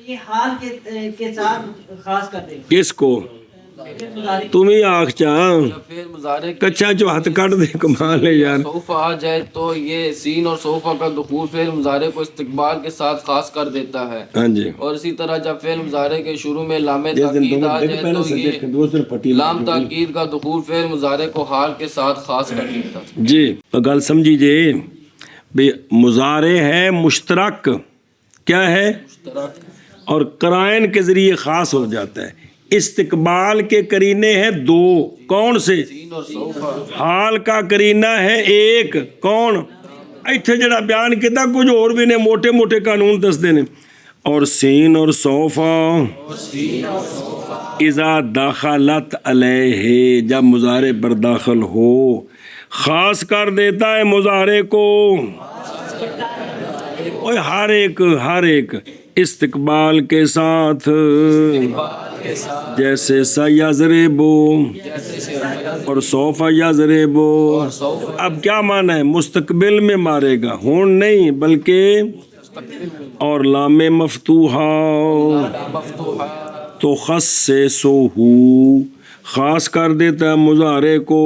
یہ حال کے ساتھ خاص کر دیں. کس کو تم ہی آخ چاہ پھر مضارع کچھا جو ہاتھ کٹ دے کمال ہے یار. صوفہ آ جائے تو یہ سین اور صوفہ کا دخول فعل مضارع کو استقبال کے ساتھ خاص کر دیتا ہے. ہاں جی. اور اسی طرح جب فعل مضارع کے شروع میں لام تاکید آ جائے تو یہ لام تاکید کا دخول فعل مضارع کو حال کے ساتھ خاص کر دیتا ہے. جی تو گل سمجھی جی بے مضارع ہے مشترک، کیا ہے اور قرائن کے ذریعے خاص ہو جاتا ہے. استقبال کے قرینے ہیں دو، کون سے؟ سین اور صوفہ. حال کا قرینہ ہے ایک، کون؟ ایتھے جڑا بیان کیتا کچھ اور بھی نے موٹے موٹے قانون دستے نے. اور سین اور صوفہ اذا داخلت علیہ، جب مضارع پر داخل ہو خاص کر دیتا ہے مضارع کو. ہر ایک استقبال کے ساتھ، جیسے سیضرب اور سوف یضرب. اب کیا معنی ہے؟ مستقبل میں مارے گا، ہون نہیں بلکہ اور لام مفتوحہ تو خصصہ خاص کر دیتا ہے مضارع کو،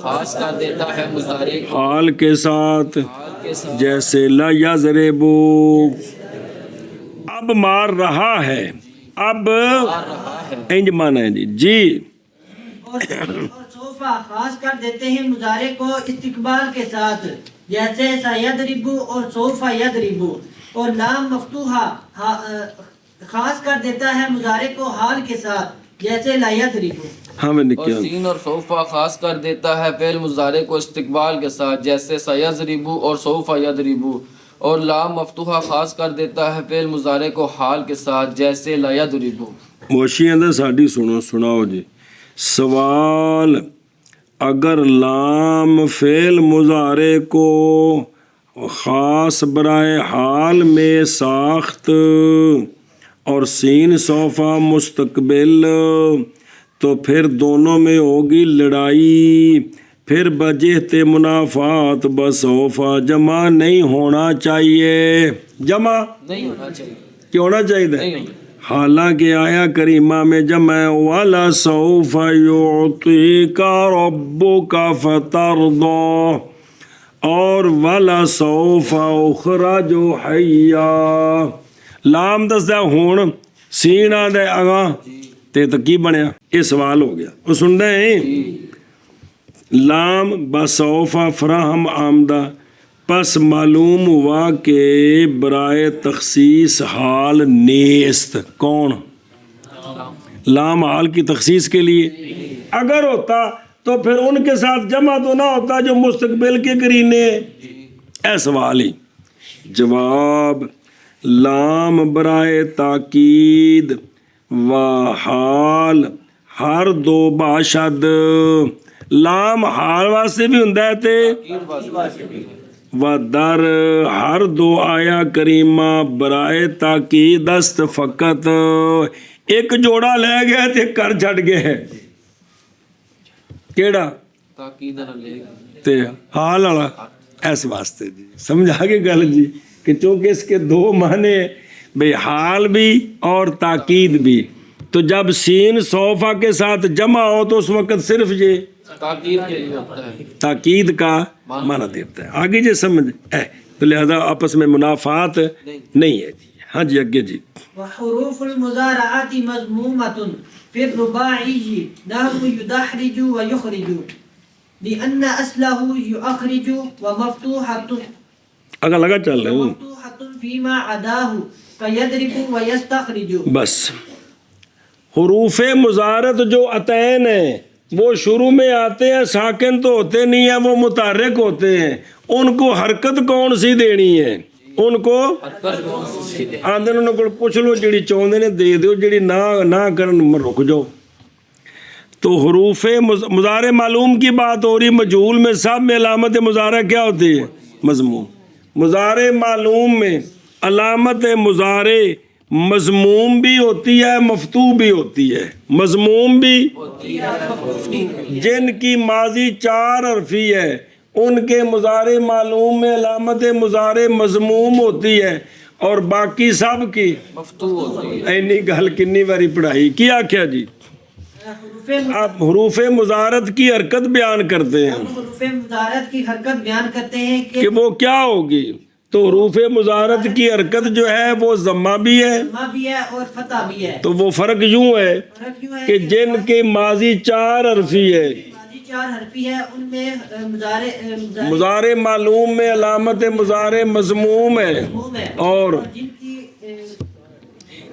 خاص کر دیتا ہے مضارع کو حال کے ساتھ، جیسے لا یضرب. اب مار رہا ہے، اب انج مانا ہے جی. اور صوفہ خاص کر دیتے ہیں مضارع کو استقبال کے ساتھ، جیسے سیضرب اور صوفہ یضرب. اور لام مفتوحہ خاص کر دیتا ہے مضارع کو حال کے ساتھ، جیسے لا یضرب. اور سین اور صوفہ خاص کر دیتا ہے فعل مضارع کو استقبال کے ساتھ، جیسے سیضرب اور صوفہ یضرب. اور لام مفتوحہ خاص کر دیتا ہے فعل مضارع کو حال کے ساتھ، جیسے لا یضرب. موشی اندر ساڈی سناؤ جی. سوال: اگر لام فعل مضارع کو خاص برائے حال میں ساخت اور سین صوفہ مستقبل، تو پھر دونوں میں ہوگی لڑائی. پھر بجہت منافات بصوفہ جمع نہیں ہونا چاہیے. جمع نہیں ہونا چاہیے. کیوں ہونا چاہیے؟ نہیں ہونا. حالانکہ آیا کریمہ میں جمع وَلَسَوْفَ يُعْطِيكَ رَبُّكَ فَتَرْضَىٰ اور وَلَسَوْفَ أُخْرَجُ حَيًّا. لام دس دیا ہون، سین آ دے اگاں تے تو کی بنیا؟ یہ سوال ہو گیا. وہ سن رہے ہیں؟ لام بسوفہ فراہم آمدہ، پس معلوم ہوا کہ برائے تخصیص حال نیست. کون؟ لام حال کی تخصیص کے لیے. اگر ہوتا تو پھر ان کے ساتھ جمع تو نہ ہوتا جو مستقبل کے قرینے. اے سوال ہی. جواب: لام برائے تاکید و حال ہر دو باشد. لام حال واسطے بھی ہوندا ہے تے و در ہر دو آیا کریمہ برائے تاکید دست فقط ایک جوڑا لے گیا تے کر چھڑ گئے کیڑا تاکید نہ لے تے حال والا اس واسطے جی سمجھا کے گل جی کہ چونکہ اس کے دو معنی بھئی حال بھی اور تاکید بھی تو جب سین صوفہ کے ساتھ جمع ہو تو اس وقت صرف یہ تاکید کے لیے ہوتا ہے تاکید کا معنی دیتا ہے آگے جی سمجھ تو لہذا آپس میں منافعات نہیں ہے جی ہاں جی اگے جی وحروف المضارعات مضمومة في الرباعي نحو يدحرج ويخرج لأن أصله يخرج ومفتوحة اگر لگا چل رہے ہوں ومفتوحة فيما عداه كيضرب ويستخرج بس حروف مضارعت جو عطین ہیں وہ شروع میں آتے ہیں ساکن تو ہوتے نہیں ہیں وہ متحرک ہوتے ہیں ان کو حرکت کون سی دینی ہے ان کو آندے انہوں کو پوچھ لو جڑی چاہتے نے دے دو جڑی نہ کرن رک جاؤ تو حروف مضارع معلوم کی بات ہو رہی مجہول میں سب میں علامت مضارع کیا ہوتی ہے مضموم مضارع معلوم میں علامت مضارع مضموم بھی ہوتی ہے مفتوح بھی ہوتی ہے مضموم بھی جن کی ماضی 4 حرفی ہے ان کے مضارع معلوم میں علامت مضارع مضموم ہوتی ہے اور باقی سب کی مفتوح ہوتی ہے اینی گل کنی باری پڑھائی کیا کیا جی آپ حروف مضارعت کی حرکت بیان کرتے ہیں حروف مضارعت کی حرکت بیان کرتے ہیں کہ وہ کیا ہوگی تو حروف مضارعت کی حرکت جو ہے وہ ضمہ بھی ہے ضمہ بھی ہے اور فتح بھی ہے تو وہ فرق یوں ہے فرق یوں ہے کہ جن کے ماضی 4 حرفی ہے ماضی 4 حرفی ہے ان میں مضارع مضارع معلوم میں علامت مضارع مضموم ہے مضموم ہے اور جن کی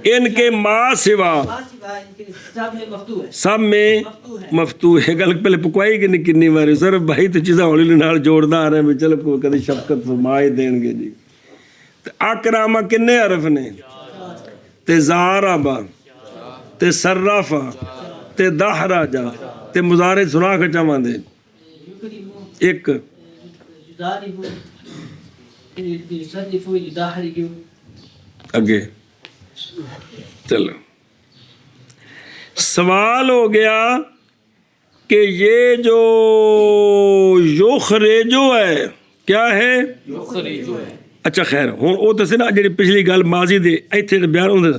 ان کے ما سوا سوا ان کے سب میں مفتوح ہے سب میں مفتوح ہے گل پہلے پکوائی کہ کنی باری سر بھائی تو چیزاں ہولی نال جوڑدا آ رہے ہیں چلو کوئی کدی شفقت فرمائے دین گے جی تے اکرامہ کنے حرف نے تے زاربا تے صرفا تے دحرجا تے مضارع سنا کے چاواں دے ایک اگے چلو سوال ہو گیا کہ یہ جو یخرجو ہے کیا ہے اچھا خیر ہوں وہ تو نا جی پچھلی گل ماضی دے ایتھے بیان ہوندے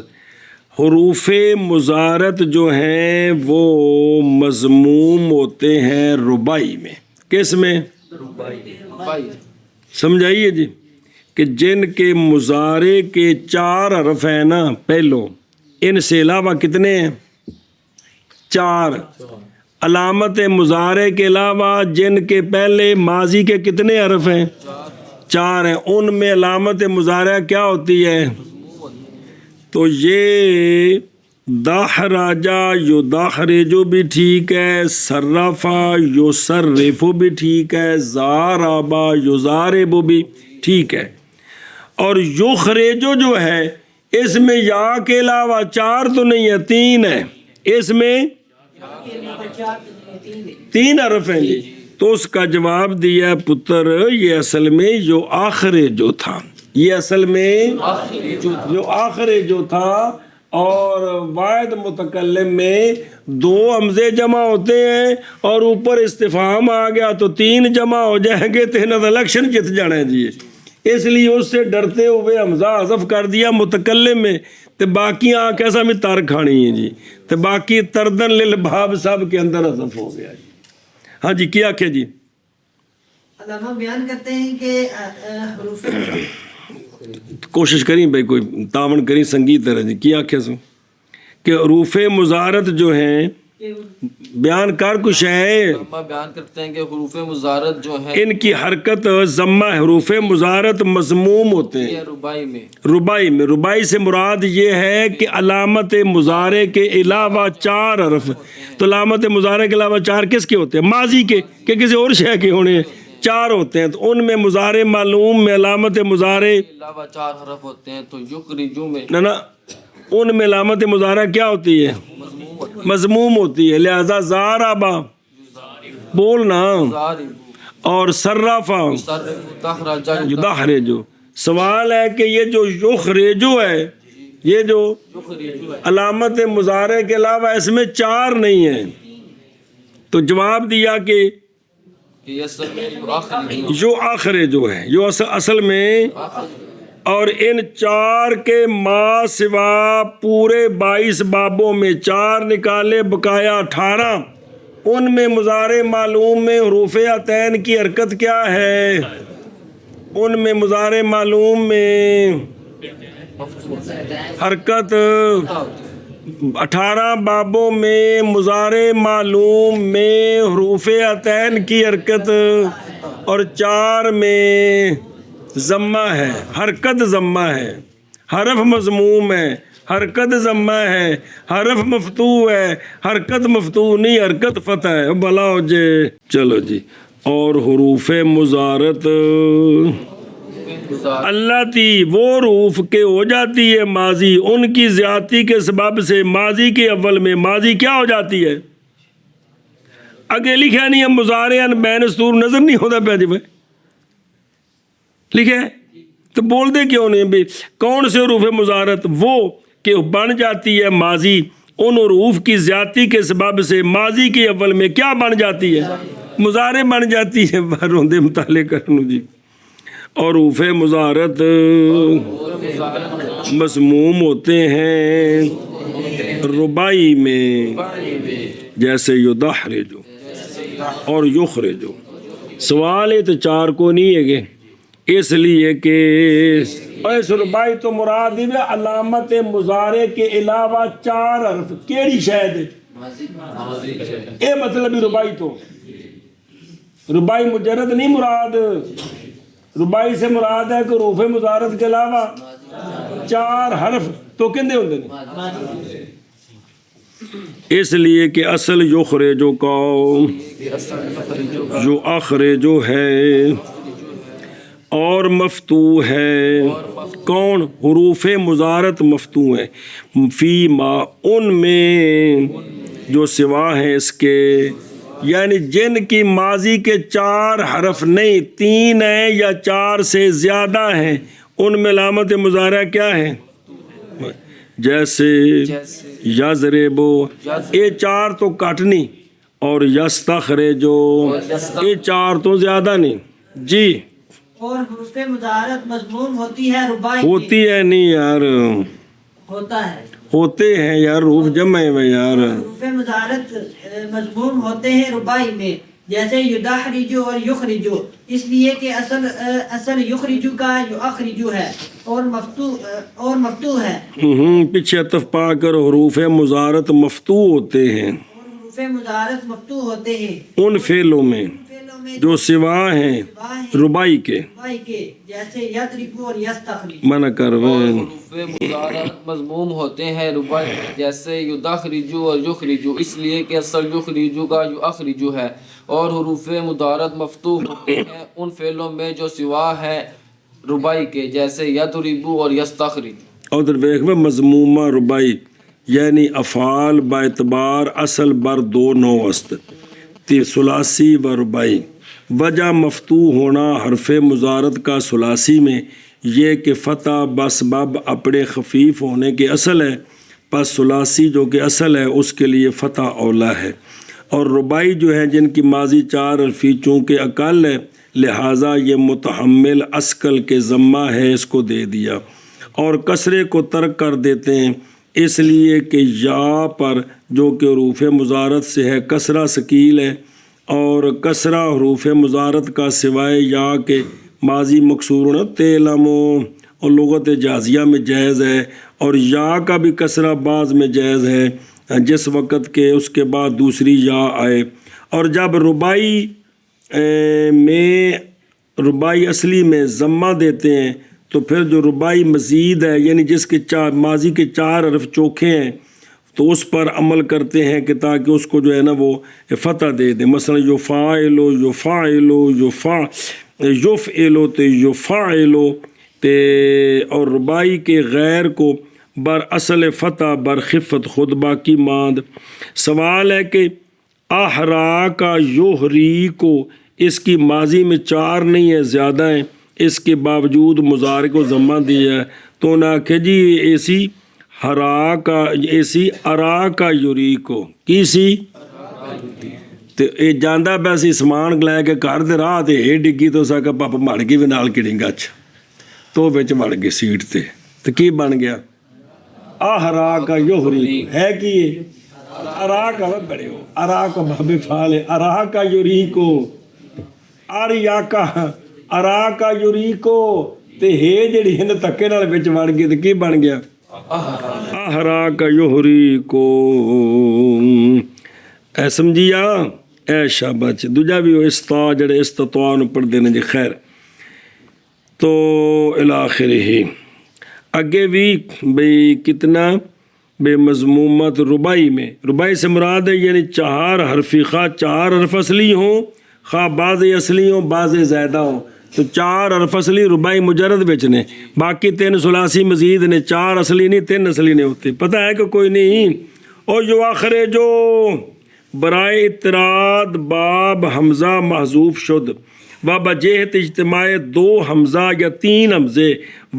حروف مضارعت جو ہیں وہ مضموم ہوتے ہیں ربائی میں کس میں سمجھائیے جی کہ جن کے مضارع کے 4 حرف ہیں نا پہلو ان سے علاوہ کتنے ہیں 4 علامت مضارع کے علاوہ جن کے پہلے ماضی کے کتنے حرف ہیں 4 ہیں ان میں علامت مضارع کیا ہوتی ہے تو یہ دحرجا یدحرجو بھی ٹھیک ہے صرفا یصرفو بھی ٹھیک ہے زاربا یزاربو بھی ٹھیک ہے اور یخرجو جو ہے اس میں یا کے علاوہ 4 تو نہیں ہے 3 ہے اس میں 3 حرف ہیں جی تو اس کا جواب دیا پتر یہ اصل میں جو آخر جو تھا یہ اصل میں جو آخر جو تھا اور واحد متکلم میں 2 حمزے جمع ہوتے ہیں اور اوپر استفہام آ گیا تو 3 جمع ہو جائیں گے تو انہوں نے الیکشن جت جانا ہے جی اس لیے اس سے ڈرتے ہوئے حمزہ حذف کر دیا متکلم میں تو باقی آنکھ ایسا بھی تار کھانی ہے جی تو باقی تردن للباب سب کے اندر حذف ہو گیا جی ہاں جی کیا کہ جی علامہ بیان کرتے ہیں کہ حروف کوشش کریں بھائی کوئی تعاون کریں سنگیت طرح جی کیا کیا سو کہ حروف مضارعت جو ہیں بیان کر کچھ ہے بیان کرتے ہیں کہ حروف مضارعت جو ہیں ان کی حرکت ضمہ حروف مضارعت مضموم ہوتے ہیں ربائی سے مراد یہ ہے کہ علامت مضارع کے علاوہ 4 حرف تو علامت مضارع کے علاوہ 4 کس کے ہوتے ہیں ماضی کے کہ کسی اور شے کے ہونے 4 ہوتے ہیں تو ان میں مضارع معلوم میں علامت مضارع علاوہ 4 حرف ہوتے ہیں تو یخرجو میں نا ان میں علامت مضارع کیا ہوتی ہے مضموم ہوتی ہے لہذا زاربا بولنا اور صرفا تخرج یدحرجو. سوال ہے کہ یہ جو یخرجو ہے، یہ جو علامت مضارع کے علاوہ اس میں 4 نہیں ہیں، تو جواب دیا کہ جو آخر جو ہے، جو اصل میں، اور ان 4 کے ما سوا پورے 22 بابوں میں 4 نکالے بقایا 18. ان میں مضارع معلوم میں حروف عطین کی حرکت کیا ہے؟ ان میں مضارع معلوم میں حرکت 18 بابوں میں مضارع معلوم میں حروف عطین کی حرکت، اور 4 میں ضمہ ہے، حرکت ضمہ ہے، حرف مضموم ہے، حرکت ضمہ ہے، حرف مفتوح ہے، حرکت مفتوح نہیں، حرکت فتح ہے. بھلا ہو جے. چلو جی. اور حروف مضارعت اللہ تی وہ حروف کے ہو جاتی ہے ماضی، ان کی زیادتی کے سبب سے ماضی کے اول میں ماضی کیا ہو جاتی ہے؟ اگے لکھا نہیں ہے مضارع بین سطور، نظر نہیں ہوتا پہ جی بھائی لکھے تو بول دے کیوں نہیں بھی؟ کون سے حروف مضارعت؟ وہ کہ بن جاتی ہے ماضی ان حروف کی زیادتی کے سبب سے ماضی کے اول میں کیا بن جاتی ہے؟ مضارع بن جاتی ہے. روندے مطالعے کرنو جی. اور حروف مضارعت مسموم ہوتے ہیں رباعی میں، جیسے یدحرجو اور یخرجو. سوال ہے تو 4 کو نہیں ہے گے، اس لیے کہ اس رباعی تو مراد ہے علامت مضارع کے علاوہ 4 حرف کیڑی شاید اے مطلب ہی رباعی تو رباعی مجرد نہیں مراد. رباعی سے مراد ہے کہ حروف مضارعت کے علاوہ 4 حرف تو کندے ہوندے نے، اس لیے کہ اصل یخرجو کا جو اخرجو ہے اور مفتوح ہے. کون؟ حروف مضارعت مفتوح ہیں فی ما ان میں جو سوا ہیں اس کے، یعنی جن کی ماضی کے 4 حرف نہیں 3 ہیں یا 4 سے زیادہ ہیں، ان میں علامت مضارع کیا ہے؟ جیسے یضربو، یہ 4 تو کٹ نہیں، اور یستخرجو یہ 4 تو زیادہ نہیں جی. اور حروف مضارعت مضموم ہوتی ہے رباعی میں. ہوتی ہے نہیں یار، ہوتا ہے، ہوتے ہیں یار، حروف جمع ہے یار. حروف مضارعت مضموم ہوتے ہیں رباعی میں، جیسے یدحرجو اور یخرجو، اس لیے کہ اصل یخرجو کا یؤخرجو ہے اور مفتوح ہے. پیچھے عطف پا کر حروف مضارعت مفتوح ہوتے ہیں، اور حروف مضارعت مفتوح ہوتے ہیں ان فعلوں میں جو سوا ہیں رباعی کے، جیسے یضربو اور یستخرج. منع کر حروف مضارعت مضموم ہوتے ہیں رباعی جیسے یدحرجو اور یخرجو، اس لیے کہ اصل یخرجو کا یؤخرجو ہے. اور حروف مضارعت مفتوح ہوتے ہیں ان فعلوں میں جو سوا ہے رباعی کے، جیسے یضربو اور یستخرج. اور دیکھ میں مضمومہ رباعی یعنی افعال با اعتبار اصل بر 2 نوست ثلاثی و رباعی. وجہ مفتوح ہونا حرف مضارعت کا ثلاثی میں یہ کہ فتح بسبب اپنے خفیف ہونے کے اصل ہے، پس ثلاثی جو کہ اصل ہے اس کے لیے فتح اولا ہے. اور رباعی جو ہے جن کی ماضی 4 حرفی چونکہ اقل ہے لہٰذا یہ متحمل اسکل کے ضمہ ہے، اس کو دے دیا. اور کسرے کو ترک کر دیتے ہیں اس لیے کہ یا پر جو کہ حروف مضارعت سے ہے کسرہ ثقیل ہے، اور کسرہ حروف مضارعت کا سوائے یا کہ ماضی مکسور تیلمو اور لغت جازیہ میں جائز ہے، اور یا کا بھی کسرہ بعض میں جائز ہے جس وقت کہ اس کے بعد دوسری یا آئے. اور جب رباعی اصلی میں ضمہ دیتے ہیں تو پھر جو رباعی مزید ہے یعنی جس کے ماضی کے 4 حرف چوکھے ہیں تو اس پر عمل کرتے ہیں کہ تاکہ اس کو جو ہے نا وہ فتح دے دیں. مثلا یفاعلو یفاعلو یفعلو تو یفاعلو اور رباعی کے غیر کو بر اصل فتح بر خفت خود باقی ماند. سوال ہے کہ احرا کا یحری کو اس کی ماضی میں 4 نہیں ہے زیادہ ہیں، اس کے باوجود مضارع کو ضمہ دیا ہے تو نہ کہ جی ایسی ہرا کا ایسی ارا کا یوری کو کی سی تے اے جاندا پیا سی سامان لے کے گھر دے راہ تے اے ڈگی تو سا کہ پاپ مڑ گئی بھی نال کڑی گچھ تو وچ وڑ گئی سیٹ تے کی بن گیا ہرا کا یوری ہے کی ارا کا بڑے ہو ارا کا بھابے فعال ارا کا یوری کو آریا کا ارا کا یوری کو تے ہے جڑی ہن تکے نال وچ وڑ گئی تے کی بن گیا ہرا کا یوری کو اے سمجھیا اے شاباش دوجا بھی استا جڑے استطاع نو پڑھدے نے جی خیر تو الاخر ہی آگے بھی بھئی کتنا بے مضمومت ربائی میں ربائی سے مراد ہے یعنی 4 حرفی خواہ 4 حرف اصلی ہوں خواہ بعض اصلی ہوں بعض زائدہ ہوں تو 4 حرف اصلی ربائی مجرد وچ نے باقی 3 ثلاثی مزید نے 4 اصلی نہیں 3 اصلی نے ہوتے پتہ ہے کہ کوئی نہیں اور جو آخر جو برائے اطراد باب حمزہ محذوف شد و بجہت اجتماع 2 حمزہ یا 3 حمزے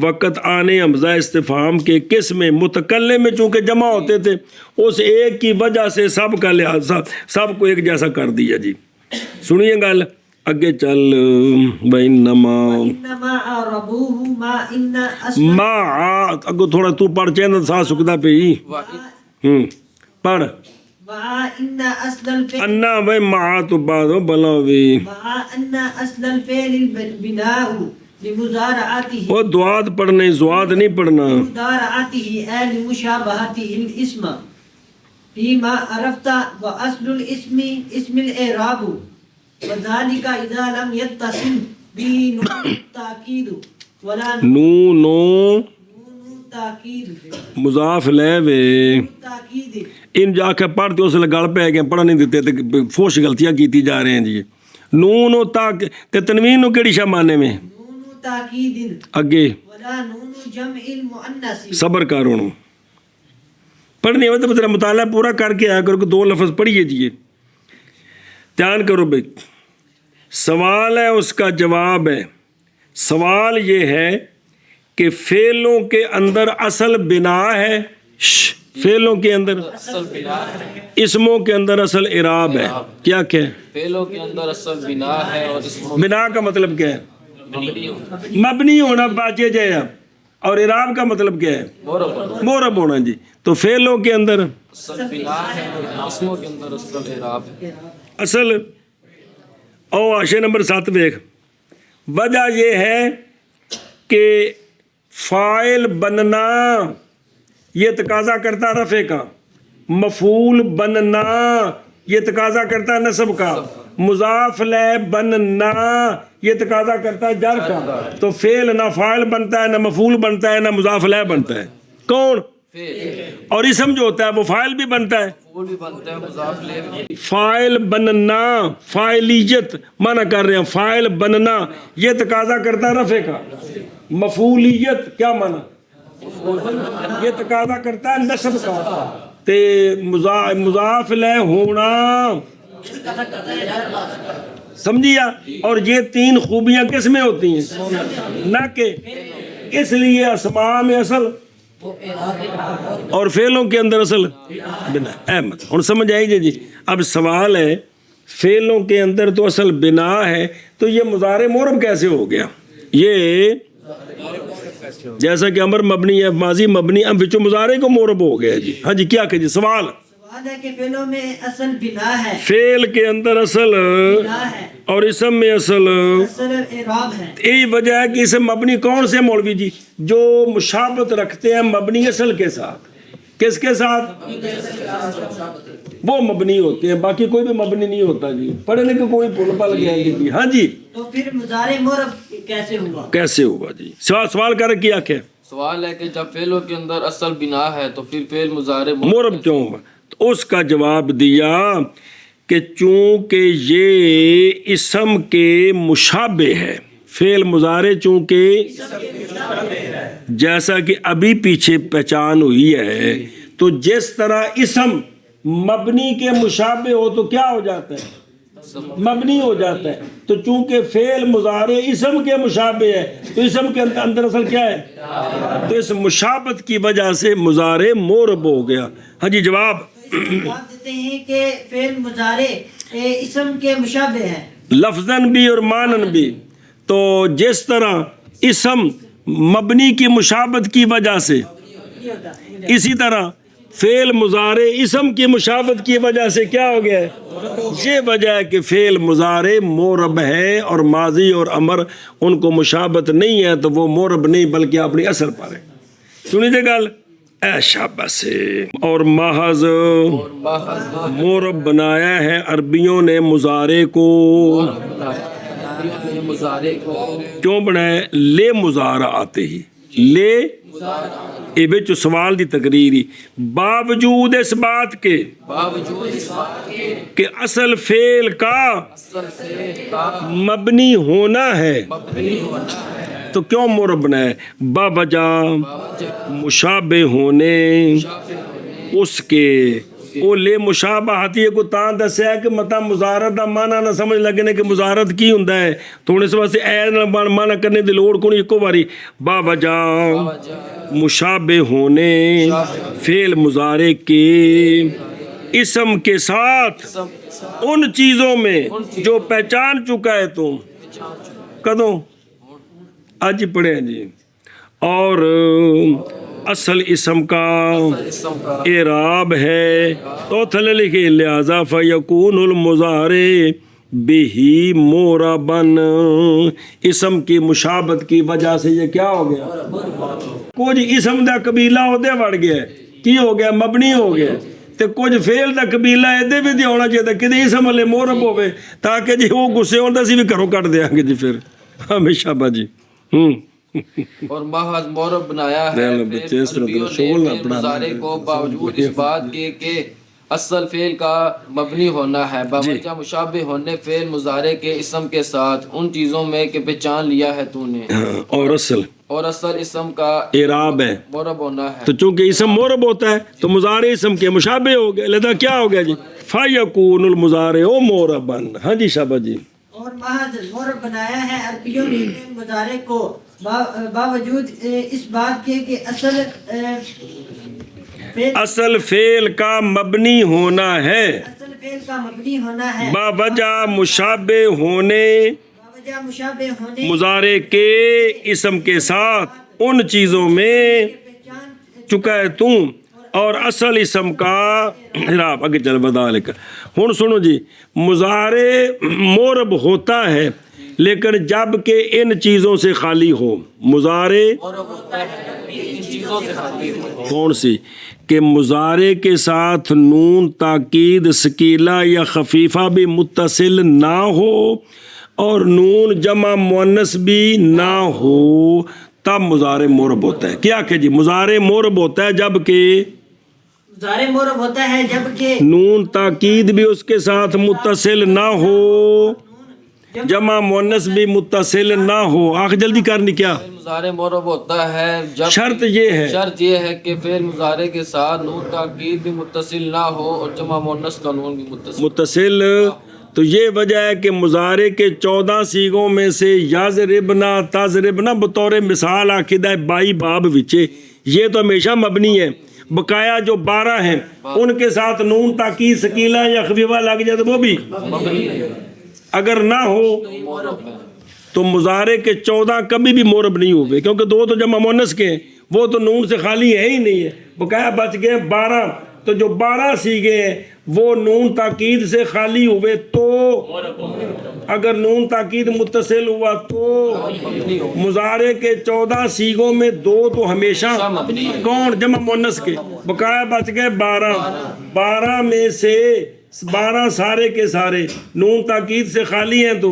وقت آنے حمزہ استفہام کے قسم متکلم میں چونکہ جمع ہوتے تھے اس ایک کی وجہ سے سب کا لحاظ سب کو ایک جیسا کر دیا جی سنیے گل اگے چل ما اگو تھوڑا تو پڑھ چاہنا سا سکتا پہ پڑھ انا وے ما تو بعد بلا وی وہ دعات پڑھنے زواد نہیں پڑھنا فيما عرفت وأصل الاسم اسم الإعراب وذلك إذا لم يتصل به نون التأكيد ولا نون تأكيد مضاف لے وے تأكيد ان جا کے پڑھتے اس لئے گل پہ گئے پڑھا نہیں دیتے تے فوش غلطیاں کیتی جا رہے ہیں جی نون و تاک تے تنوین نو کیڑی شاہ مانے میں نون تأكيد اگے ولا نون جمع المؤنث صبر کرو پڑھنی ہے تو تیرا مطالعہ پورا کر کے آیا کرو کہ 2 لفظ پڑھیے جیے دھیان کرو بھائی سوال ہے اس کا جواب ہے سوال یہ ہے کہ فعلوں کے اندر اصل بنا ہے فعلوں کے اندر اسموں کے اندر اصل اعراب ہے کیا کہ فعلوں کے اندر اصل بنا ہے اور اسموں بنا کا مطلب کیا ہے مبنی ہونا باچے جائے اور اعراب کا مطلب کیا ہے مورب ہونا جی تو فعلوں کے اندر اصل بنا ہے اور اسموں کے اندر اصل اعراب ہے اصل او آشے نمبر 7 دیکھ وجہ یہ ہے کہ فاعل بننا یہ تقاضا کرتا رفع کا مفعول بننا یہ تقاضا کرتا ہے نصب کا مضاف لہ بننا یہ تقاضا کرتا ہے جر کا تو فعل نہ فاعل بنتا ہے نہ مفعول بنتا ہے نہ مضاف لہ بنتا ہے کون اور اسم جو ہوتا ہے وہ فاعل بھی بنتا ہے فعول بھی بنتا ہے مضاف لہ بھی فاعل بننا فاعلیت مانا کر رہے ہیں فاعل بننا یہ تقاضا کرتا ہے رفع کا مفعولیت کیا مانا یہ تقاضا کرتا ہے نصب کا تے مضاف لہ ہونا سمجھیا اور یہ 3 خوبیاں کس میں ہوتی ہیں نہ کہ اس لیے اسماء میں اصل اور فعلوں کے اندر اصل بنا احمد ہن سمجھ آئی جی اب سوال ہے فعلوں کے اندر تو اصل بنا ہے تو یہ مضارع معرب کیسے ہو گیا یہ جیسا کہ امر مبنی ہے ماضی مبنی اب وچوں مضارع کو معرب ہو گیا جی ہاں جی کیا کہ جی سوال ہے کہ فعلوں میں اصل بنا ہے فعل کے اندر اصل اور اسم میں اصل اعراب ہے یہی وجہ ہے کہ اسم مبنی کون سے مولوی جی جو مشابہت رکھتے ہیں مبنی اصل کے ساتھ کس کے ساتھ وہ مبنی ہوتے ہیں باقی کوئی بھی مبنی نہیں ہوتا جی پڑھے لکھے کوئی پل پل گیا جی ہاں جی تو پھر مضارع معرب کیسے ہوا جی سوال کر کیا کہ سوال ہے کہ جب فعلوں کے اندر اصل بنا ہے تو پھر فعل مضارع معرب کیوں ہوا تو اس کا جواب دیا کہ چونکہ یہ اسم کے مشابہ ہے فعل مضارع چونکہ جیسا کہ ابھی پیچھے پہچان ہوئی ہے تو جس طرح اسم مبنی کے مشابہ ہو تو کیا ہو جاتا ہے مبنی ہو جاتا ہے. تو چونکہ فعل مضارع اسم کے مشابہ ہے تو اسم کے اندر اصل کیا ہے؟ تو اس مشابہت کی وجہ سے مضارع مورب ہو گیا. ہاں جی جواب جواب دیتے ہیں کہ فعل مضارع اسم کے مشابہ ہے لفظاً بھی اور معنن بھی. تو جس طرح اسم مبنی کی مشابہت کی وجہ سے، یہ ہوتا ہے. اسی طرح فعل مضارع اسم کی مشابہت کی وجہ سے کیا ہو گیا ہے؟ یہ وجہ ہے کہ فعل مضارع مورب ہے اور ماضی اور امر ان کو مشابہت نہیں ہے تو وہ مورب نہیں بلکہ اپنی اصل پر ہے. سنیے گل اے شاباش. اور محض مورب بنایا ہے عربیوں نے مضارع کو. مضارع کو کیوں بنایا؟ لے مضارع آتے ہی لے یہ بچ سوال دی تقریری باوجود اس بات کے باوجود اس بات کے کہ اصل فعل کا اصل فعل کا مبنی ہونا ہے مبنی ہونا ہے تو کیوں مورب بنایا؟ باوجہ مشابہ ہونے اس کے وہ لے مشابہتی کو تاں دسیا کہ متا مضارعت دا معنی نہ سمجھ لگنے کہ مضارعت کی ہوندا ہے تو ہن اس واسطے اے نہ معنی کرنے دی لوڑ کو نہیں اکو واری باوجہ مشابہ ہونے فعل مضارع کے اسم کے ساتھ ان چیزوں میں جو پہچان چکا ہے تم کدوں آج ہی پڑھے ہیں جی. اور اصل اسم کا اعراب ہے تو تھلے لکھے لہذا فیکون المضارع بہی موربن اسم کی مشابہت کی وجہ سے یہ کیا ہو گیا؟ کچھ اسم دا قبیلہ ہوتے وڑ گیا کی ہو گیا؟ مبنی ہو گیا. تے کچھ فعل دا قبیلہ ایدے بھی ہونا چاہیے کہ اسم والے مورب ہوئے تاکہ جی وہ غصے ہوتا سی بھی گھروں کٹ دیا گے جی پھر ہمیشہ باجی. اور محض مورب بنایا ہے عربیوں نے فعل مضارع کو باوجود اس بات کے کہ اصل فعل کا مبنی ہونا ہے باوجہ مشابہ ہونے فعل مضارع کے اسم کے ساتھ ان چیزوں میں کہ پہچان لیا ہے تو نے اور اصل اسم کا اعراب ہے مورب ہونا ہے تو چونکہ اسم مورب ہوتا ہے تو مضارع اسم کے مشابہ ہو گئے لہذا کیا ہو گیا جی فیکون المضارع موربا. ہاں جی شابہ جی. اور محض مورب بنایا ہے عربیوں نے فعل مضارع کو باوجود اس بات کے کہ اصل فعل کا مبنی ہونا ہے اصل فعل کا مبنی ہونا ہے باوجہ مشابہ ہونے باوجہ مشابہ ہونے مضارع کے اسم کے ساتھ ان چیزوں میں چکا ہے تم اور اصل اسم کا اعراب آگے چل بدالک. ہن سنو جی مضارع مورب ہوتا ہے لیکن جب کہ ان چیزوں سے خالی ہو. مضارع کون سی؟ کہ مضارع کے ساتھ نون تاکید ثقیلہ یا خفیفہ بھی متصل نہ ہو اور نون جمع مؤنث بھی نہ ہو تب مضارع مورب ہوتا ہے. کیا کہ جی مضارع مورب ہوتا ہے جب کہ مضارع مورب ہوتا ہے جب کہ نون تاکید بھی اس کے ساتھ متصل نہ ہو جمع مؤنث بھی متصل نہ ہو. آخ جلدی کرنی کیا مضارع مورب ہوتا ہے جب شرط یہ ہے کہ فعل مضارع کے ساتھ نون تاکید بھی متصل نہ ہو اور جمع مؤنث کا نون بھی متصل. تو یہ وجہ ہے کہ مضارع کے 14 صیغوں میں سے یضربنا تضربنا بطور مثال عقیدہ بائی باب وچے یہ تو ہمیشہ مبنی ہے. بقایا جو 12 ہیں ان کے ساتھ نون تاکید ثقیلہ یا خفیفہ لگ جائے تو وہ بھی اگر نہ ہو تو مضارع کے 14 کبھی بھی مورب نہیں ہوئے کیونکہ 2 تو جمع مؤنث کے ہیں وہ تو نون سے خالی ہے ہی نہیں ہے. بقایا بچ گئے 12 تو جو 12 صیغے ہیں وہ نون تاکید سے خالی ہوئے تو اگر نون تاکید متصل ہوا تو مضارع کے 14 صیغوں میں 2 تو ہمیشہ کون جمع مؤنث کے بقایا بچ گئے 12 میں سے 12 سارے کے سارے نون تاکید سے خالی ہیں تو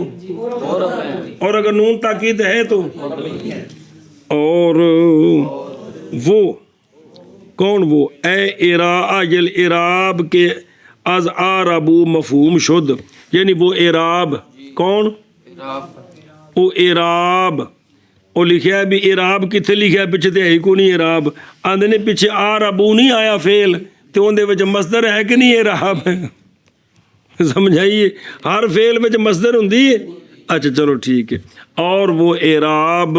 اور اگر نون تاکید ہے تو اور وہ کون وہ اے اراجل اعراب کے از آربو مفہوم شد یعنی وہ اعراب کون وہ اعراب وہ لکھیا ہے بھی اعراب کتنے لکھیا ہے پیچھے تے ہے کو نہیں اعراب آندے نے پیچھے آربو نہیں آیا فعل تے اون دے وچ مصدر ہے کہ نہیں اعراب سمجھائیے ہر فعل وچ مصدر ہوندی ہے. اچھا چلو ٹھیک ہے. اور وہ اعراب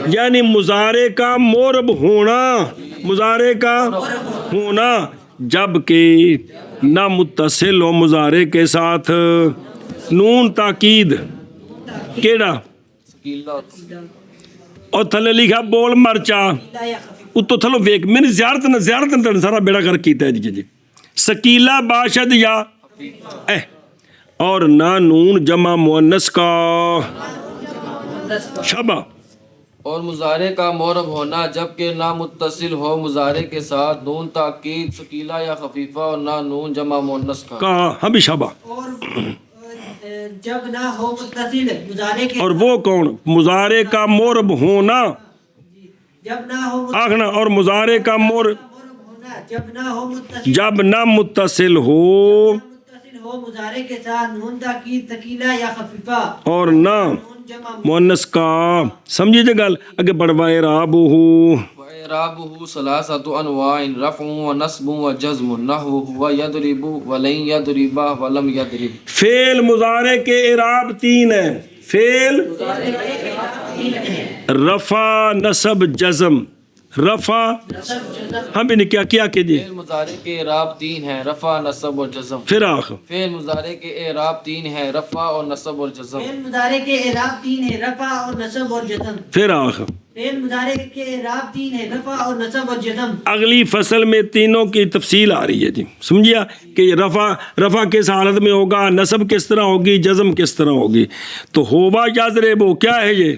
یعنی مضارع کا مورب ہونا، مضارع کا ہونا جب کہ نہ متصل ہو مضارع کے ساتھ نون تاکید کیڑا اور تھلے لکھا بول مرچا اتو تھلو ویک میں نے زیارت سارا بیڑا کر کیتا ہے جی سکیلا باشد یا اور نہ نون جمع مؤنث کا شبہ اور مضارع کا مورب ہونا جبکہ نہ متصل ہو مضارع کے ساتھ نون تاکید ثقیلہ یا خفیفہ اور نہ نون جمع مؤنث کا ہم بھی شبہ. اور جب نہ ہو متصل مضارع کے اور وہ کون مضارع کا مورب ہونا جب نہ ہو آخنا اور مضارع کا مورب ہونا جب نہ ہو متصل جب نہ متصل ہو مضارع کے ساتھ نون تاکید ثقیلہ یا خفیفہ اور نہ نون جمع مؤنث کا. سمجھیے جی گل اگے بڑھوا اعرابہ وإعرابه ثلاثة أنواع رفع ونصب وجزم نحو هو يضرب ولن يضرب ولم يضرب. فعل مضارع کے اعراب تین ہیں. فعل رفع نصب جزم. رفع ہم بھی نے کیا کیا کہ جی فعل مضارع کے اعراب تین ہیں رفع نصب اور جزم. پھر آخ فعل مضارع کے اعراب تین ہیں رفع اور نصب اور جزم. فعل مضارع کے اعراب تین ہے رفع اور نصب اور جزم. پھر آخ فعل مضارع کے اعراب تین ہے رفع اور نصب اور جزم. اگلی فصل میں تینوں کی تفصیل آ رہی ہے جی. سمجھیا کہ رفع کس حالت میں ہوگا، نصب کس طرح ہوگی، جزم کس طرح ہوگی. تو ہوا یضرب کیا ہے یہ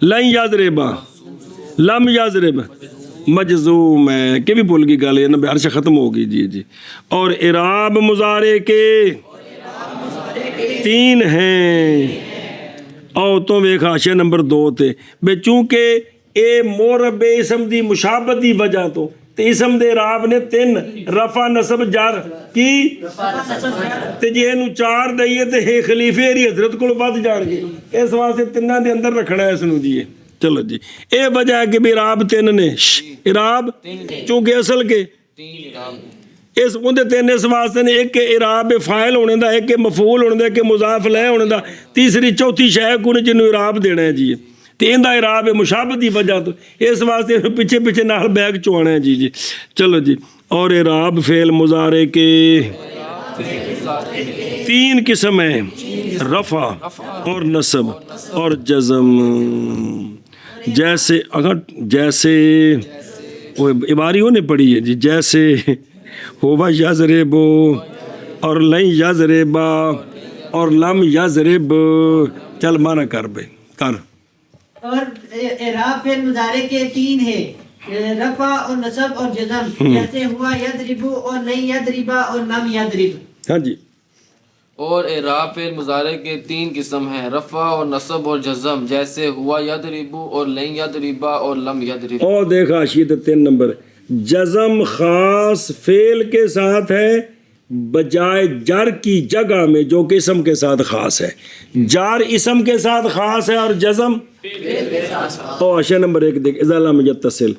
لن یضرب لم یضرب مجزوم ہے کہ بھی بول گی گل یہ نہ عرش ختم ہوگی جی جی. اور اعراب مضارع کے تین ہیں او تو ویکھ حاشیہ نمبر 2 تے بے چونکہ اے مورب اسم دی مشابہت دی وجہ تو تے اسم دے اعراب نے 3 رفع نصب جر کی تے جے نو 4 دئیے تے ہے خلیفے اری حضرت کول ود جان گے. اس واسطے تیناں دے اندر رکھنا ہے اس نو جی. چلو جی اے وجہ ہے کہ بھی اعراب 3 نے اعراب چونکہ اصل کے تین اعراب اس اندر 3 اس واسطے نے ایک اعراب فاعل ہونے دا، ایک مفعول ہونے دا، ایک مضاف الیہ ہونے دا، تیسری چوتھی شے کو جنوں اعراب دینا ہے جی. تے ایندا اعراب مشابہت دی وجہ تو اس واسطے پیچھے نال بیگ چوانا ہے جی جی. چلو جی اور اعراب فعل مضارع کے 3 قسم ہیں رفع اور نصب اور جزم. جیسے وہ عباریوں نے پڑھی ہے جی جیسے ہوا یضرب اور لن یضرب اور لم یضرب. چل مانا کر بھائی کر. اور اعراب فعل مضارع کے 3 ہے رفع اور نصب اور جزم. جیسے ہوا یضرب اور لن یضرب اور لم یضرب. ہاں جی. اور اعراب فعل مضارع کے 3 قسم ہیں رفع اور نصب اور جزم جیسے ہوا یضرب اور لن یضرب اور لم یضرب. اور دیکھا شید 3 نمبر جزم خاص فعل کے ساتھ ہے بجائے جر کی جگہ میں جو کہ اسم کے ساتھ خاص ہے. جار اسم کے ساتھ خاص ہے اور جزم تو اشیاء نمبر 1 دیکھ اذا لم یتصل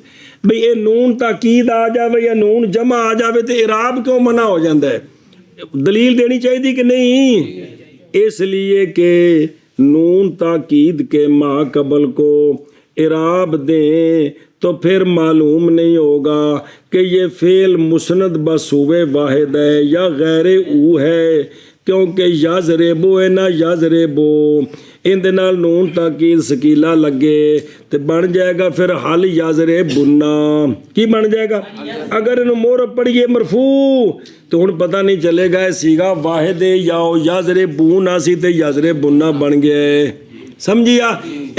بھئی اے نون تاکید آ جاوے یا نون جمع آ جاوے تو اعراب کیوں منع ہو جاندہ ہے؟ دلیل دینی چاہیے کہ نہیں. اس لیے کہ نون تاکید کے ما قبل کو اعراب دیں تو پھر معلوم نہیں ہوگا کہ یہ فعل مسند بسوے واحد ہے یا غیر او ہے، کیونکہ یضربو ہے نہ یضربو ان دے نال نون تاکید سکیلا لگے تو بن جائے گا پھر حل یضربنا. کی بن جائے گا اگر انہوں مورب پڑھیے مرفوع تو ہن پتہ نہیں چلے گا سیگا واحد یا یضربون سی تے یضربنا بن گئے. سمجھیا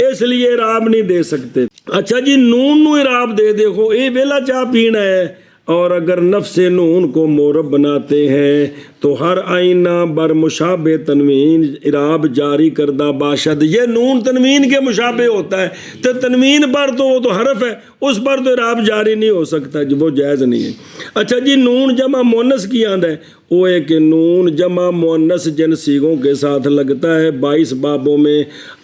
اس لیے اعراب نہیں دے سکتے. اچھا جی نون نو اعراب دے دیکھو اے ویلا چاہ پینا ہے. اور اگر نفس نون کو مورب بناتے ہیں تو ہر آئینہ بر مشابہ تنوین اعراب جاری کردہ باشد. یہ نون تنوین کے مشابہ ہوتا ہے تو تنوین پر تو وہ تو حرف ہے اس پر تو اعراب جاری نہیں ہو سکتا جی، وہ جائز نہیں ہے. اچھا جی نون جمع مؤنث کی آندہ ہے وہ ہے کہ نون جمع مؤنث جن سیغوں کے ساتھ لگتا ہے 22 بابوں میں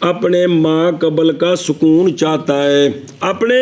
اپنے ما قبل کا سکون چاہتا ہے. اپنے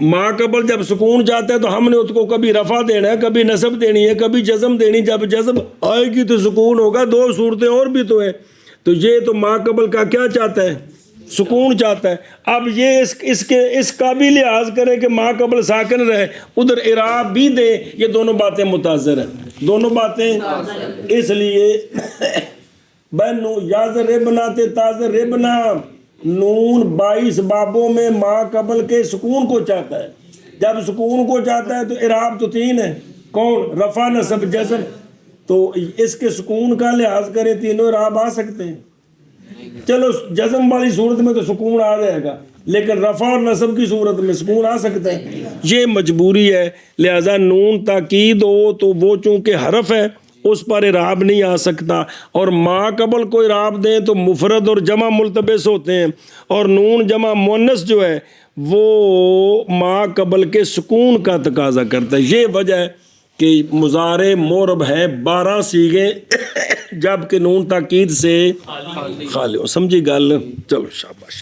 ما قبل جب سکون چاہتا ہے تو ہم نے اس کو کبھی رفع دینا ہے، کبھی نصب دینی ہے، کبھی جزم دینی. جب جزم آئے گی تو سکون ہوگا. دو صورتیں اور بھی تو ہیں. تو یہ تو ما قبل کا کیا چاہتا ہے؟ سکون چاہتا ہے. اب یہ اس کا بھی لحاظ کرے کہ ما قبل ساکن رہے، ادھر اعراب بھی دے. یہ دونوں باتیں متاثر ہیں، دونوں باتیں. اس لیے بنو یازر ربنا تے تازر ربنا، نون 22 بابوں میں ما قبل کے سکون کو چاہتا ہے. جب سکون کو چاہتا ہے تو اعراب تو 3 ہے. کون؟ رفع نصب جزم. تو اس کے سکون کا لحاظ کرے تینوں اعراب آ سکتے ہیں. چلو جزم والی صورت میں تو سکون آ جائے گا، لیکن رفع اور نصب کی صورت میں سکون آ سکتا ہے. یہ مجبوری ہے. لہذا نون تاکید ہو تو وہ چونکہ حرف ہے اس پر اعراب نہیں آ سکتا، اور ما قبل کو اعراب دیں تو مفرد اور جمع ملتبس ہوتے ہیں، اور نون جمع مؤنث جو ہے وہ ما قبل کے سکون کا تقاضا کرتا ہے. یہ وجہ ہے کہ مضارع معرب ہے 12 صیغے جب کہ نون تاکید سے خالی ہو. سمجھی گل؟ چلو شاباش.